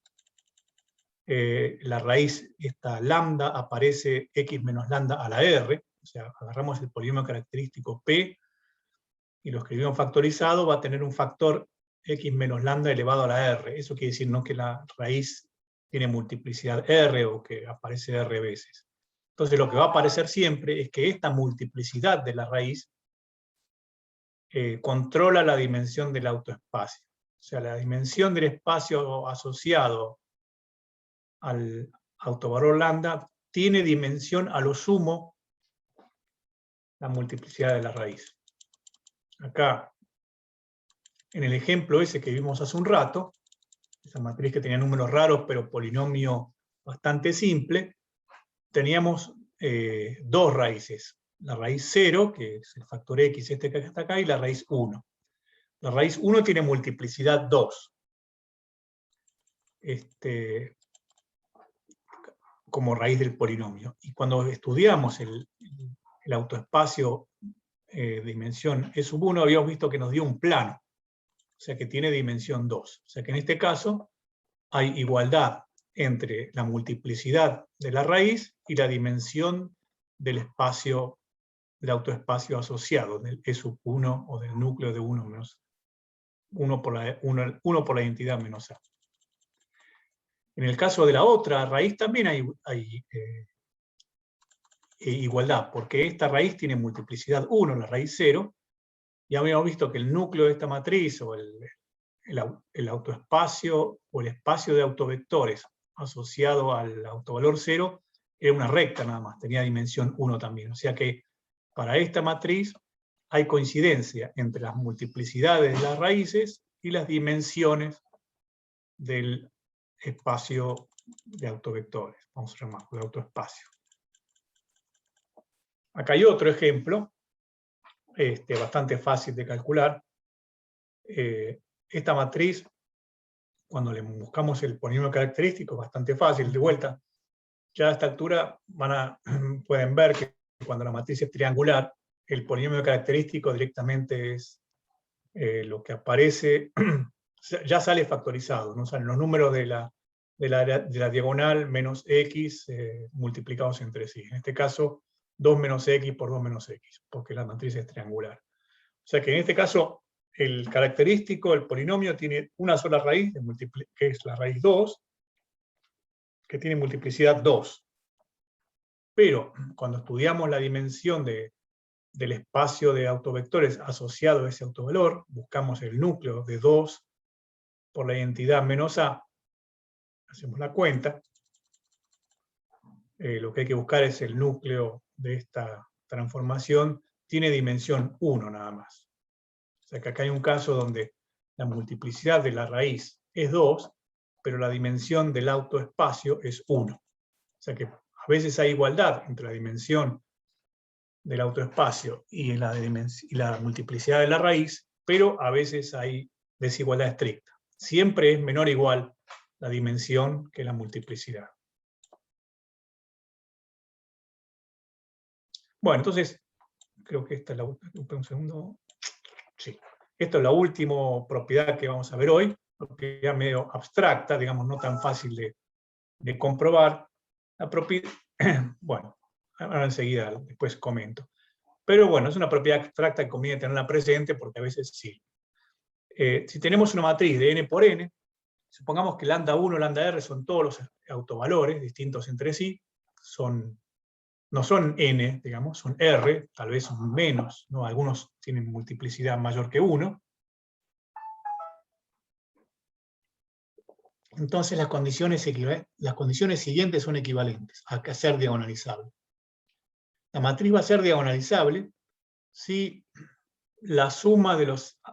Speaker 2: la raíz, esta lambda, aparece x menos lambda a la R, o sea, agarramos el polinomio característico P y lo escribimos factorizado, va a tener un factor x menos lambda elevado a la R. Eso quiere decir no que la raíz tiene multiplicidad R o que aparece R veces. Entonces lo que va a aparecer siempre es que esta multiplicidad de la raíz controla la dimensión del autoespacio. O sea, la dimensión del espacio asociado al autovalor lambda tiene dimensión a lo sumo la multiplicidad de la raíz. Acá, en el ejemplo ese que vimos hace un rato, esa matriz que tenía números raros pero polinomio bastante simple, teníamos dos raíces. La raíz 0, que es el factor x este que está acá, y la raíz 1. La raíz 1 tiene multiplicidad 2. Como raíz del polinomio. Y cuando estudiamos el autoespacio dimensión E sub 1, habíamos visto que nos dio un plano. O sea que tiene dimensión 2. O sea que en este caso hay igualdad entre la multiplicidad de la raíz y la dimensión del espacio, del autoespacio asociado, del E sub 1 o del núcleo de 1 menos 1 por la identidad menos A. En el caso de la otra raíz también hay igualdad, porque esta raíz tiene multiplicidad 1, la raíz 0, Ya habíamos visto que el núcleo de esta matriz, o el autoespacio, o el espacio de autovectores asociado al autovalor 0, era una recta nada más, tenía dimensión 1 también. O sea que para esta matriz hay coincidencia entre las multiplicidades de las raíces y las dimensiones del espacio de autovectores. Vamos a llamarlo de autoespacio. Acá hay otro ejemplo, bastante fácil de calcular. Esta matriz, cuando le buscamos el polinomio característico, es bastante fácil. De vuelta, ya a esta altura pueden ver que cuando la matriz es triangular, el polinomio característico directamente es lo que aparece, ya sale factorizado, ¿no? Salen los números de la diagonal menos x multiplicados entre sí. En este caso, 2 menos x por 2 menos x, porque la matriz es triangular. O sea que en este caso, el característico, el polinomio, tiene una sola raíz, que es la raíz 2, que tiene multiplicidad 2. Pero cuando estudiamos la dimensión del espacio de autovectores asociado a ese autovalor, buscamos el núcleo de 2 por la identidad menos a, hacemos la cuenta, lo que hay que buscar es el núcleo de esta transformación, tiene dimensión 1 nada más. O sea que acá hay un caso donde la multiplicidad de la raíz es 2, pero la dimensión del autoespacio es 1. O sea que a veces hay igualdad entre la dimensión del autoespacio y la multiplicidad de la raíz, pero a veces hay desigualdad estricta. Siempre es menor o igual la dimensión que la multiplicidad. Bueno, entonces, creo que esta es un segundo. Sí. Esta es la última propiedad que vamos a ver hoy, propiedad medio abstracta, digamos, no tan fácil de comprobar. La propiedad, bueno, ahora enseguida después comento. Pero bueno, es una propiedad abstracta que conviene tenerla presente porque a veces sí. Si tenemos una matriz de n por n, supongamos que lambda 1 y lambda r son todos los autovalores distintos entre sí, no son n, digamos, son r, tal vez son menos, ¿no? Algunos tienen multiplicidad mayor que 1. Entonces las condiciones siguientes son equivalentes a ser diagonalizable. La matriz va a ser diagonalizable si la suma de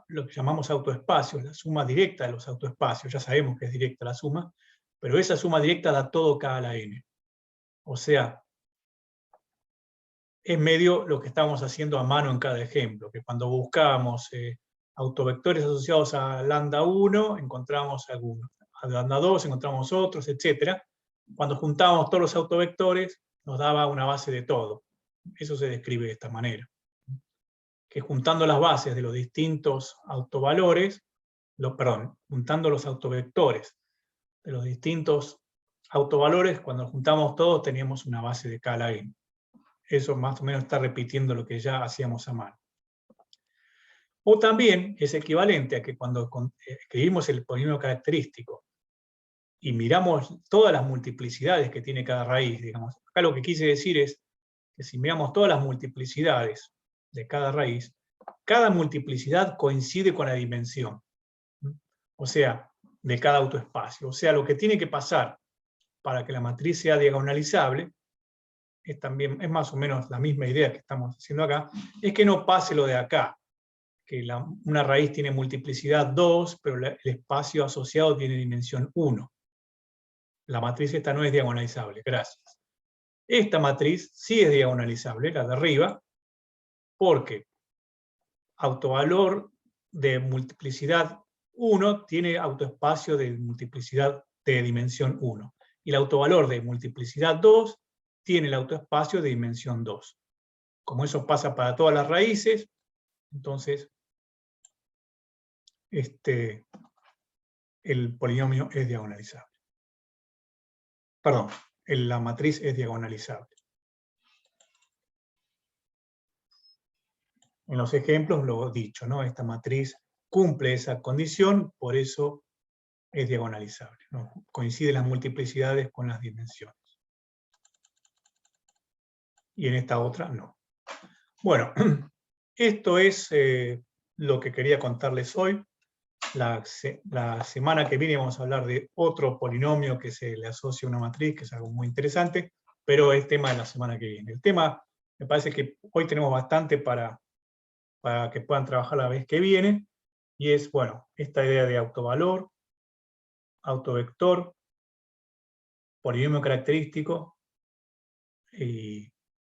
Speaker 2: lo que llamamos autoespacios, la suma directa de los autoespacios, ya sabemos que es directa la suma, pero esa suma directa da todo K a la n. O sea, es medio lo que estamos haciendo a mano en cada ejemplo, que cuando buscábamos autovectores asociados a lambda 1, encontramos algunos, a lambda 2 encontramos otros, etc. Cuando juntábamos todos los autovectores, nos daba una base de todo. Eso se describe de esta manera. Que juntando las bases de los distintos autovalores, juntando los autovectores de los distintos autovalores, cuando juntamos todos teníamos una base de K a la n. Eso más o menos está repitiendo lo que ya hacíamos a mano. O también es equivalente a que cuando escribimos el polinomio característico y miramos todas las multiplicidades que tiene cada raíz, digamos, acá lo que quise decir es que si miramos todas las multiplicidades de cada raíz, cada multiplicidad coincide con la dimensión, o sea, de cada autoespacio. O sea, lo que tiene que pasar para que la matriz sea diagonalizable, es más o menos la misma idea que estamos haciendo acá, es que no pase lo de acá, que una raíz tiene multiplicidad 2, pero el espacio asociado tiene dimensión 1. La matriz esta no es diagonalizable, gracias. Esta matriz sí es diagonalizable, la de arriba, porque autovalor de multiplicidad 1 tiene autoespacio de multiplicidad de dimensión 1. Y el autovalor de multiplicidad 2 tiene el autoespacio de dimensión 2. Como eso pasa para todas las raíces, entonces el polinomio es diagonalizable. Perdón, la matriz es diagonalizable. En los ejemplos lo he dicho, ¿no? Esta matriz cumple esa condición, por eso es diagonalizable, ¿no? Coinciden las multiplicidades con las dimensiones. Y en esta otra no. Bueno, esto es lo que quería contarles hoy. La semana que viene vamos a hablar de otro polinomio que se le asocia a una matriz, que es algo muy interesante, pero es tema de la semana que viene. El tema, me parece que hoy tenemos bastante para que puedan trabajar la vez que viene, y es, bueno, esta idea de autovalor, autovector, polinomio característico y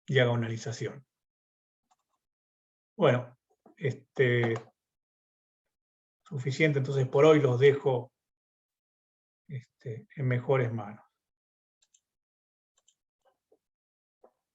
Speaker 2: diagonalización. Bueno, suficiente entonces por hoy, los dejo en mejores manos.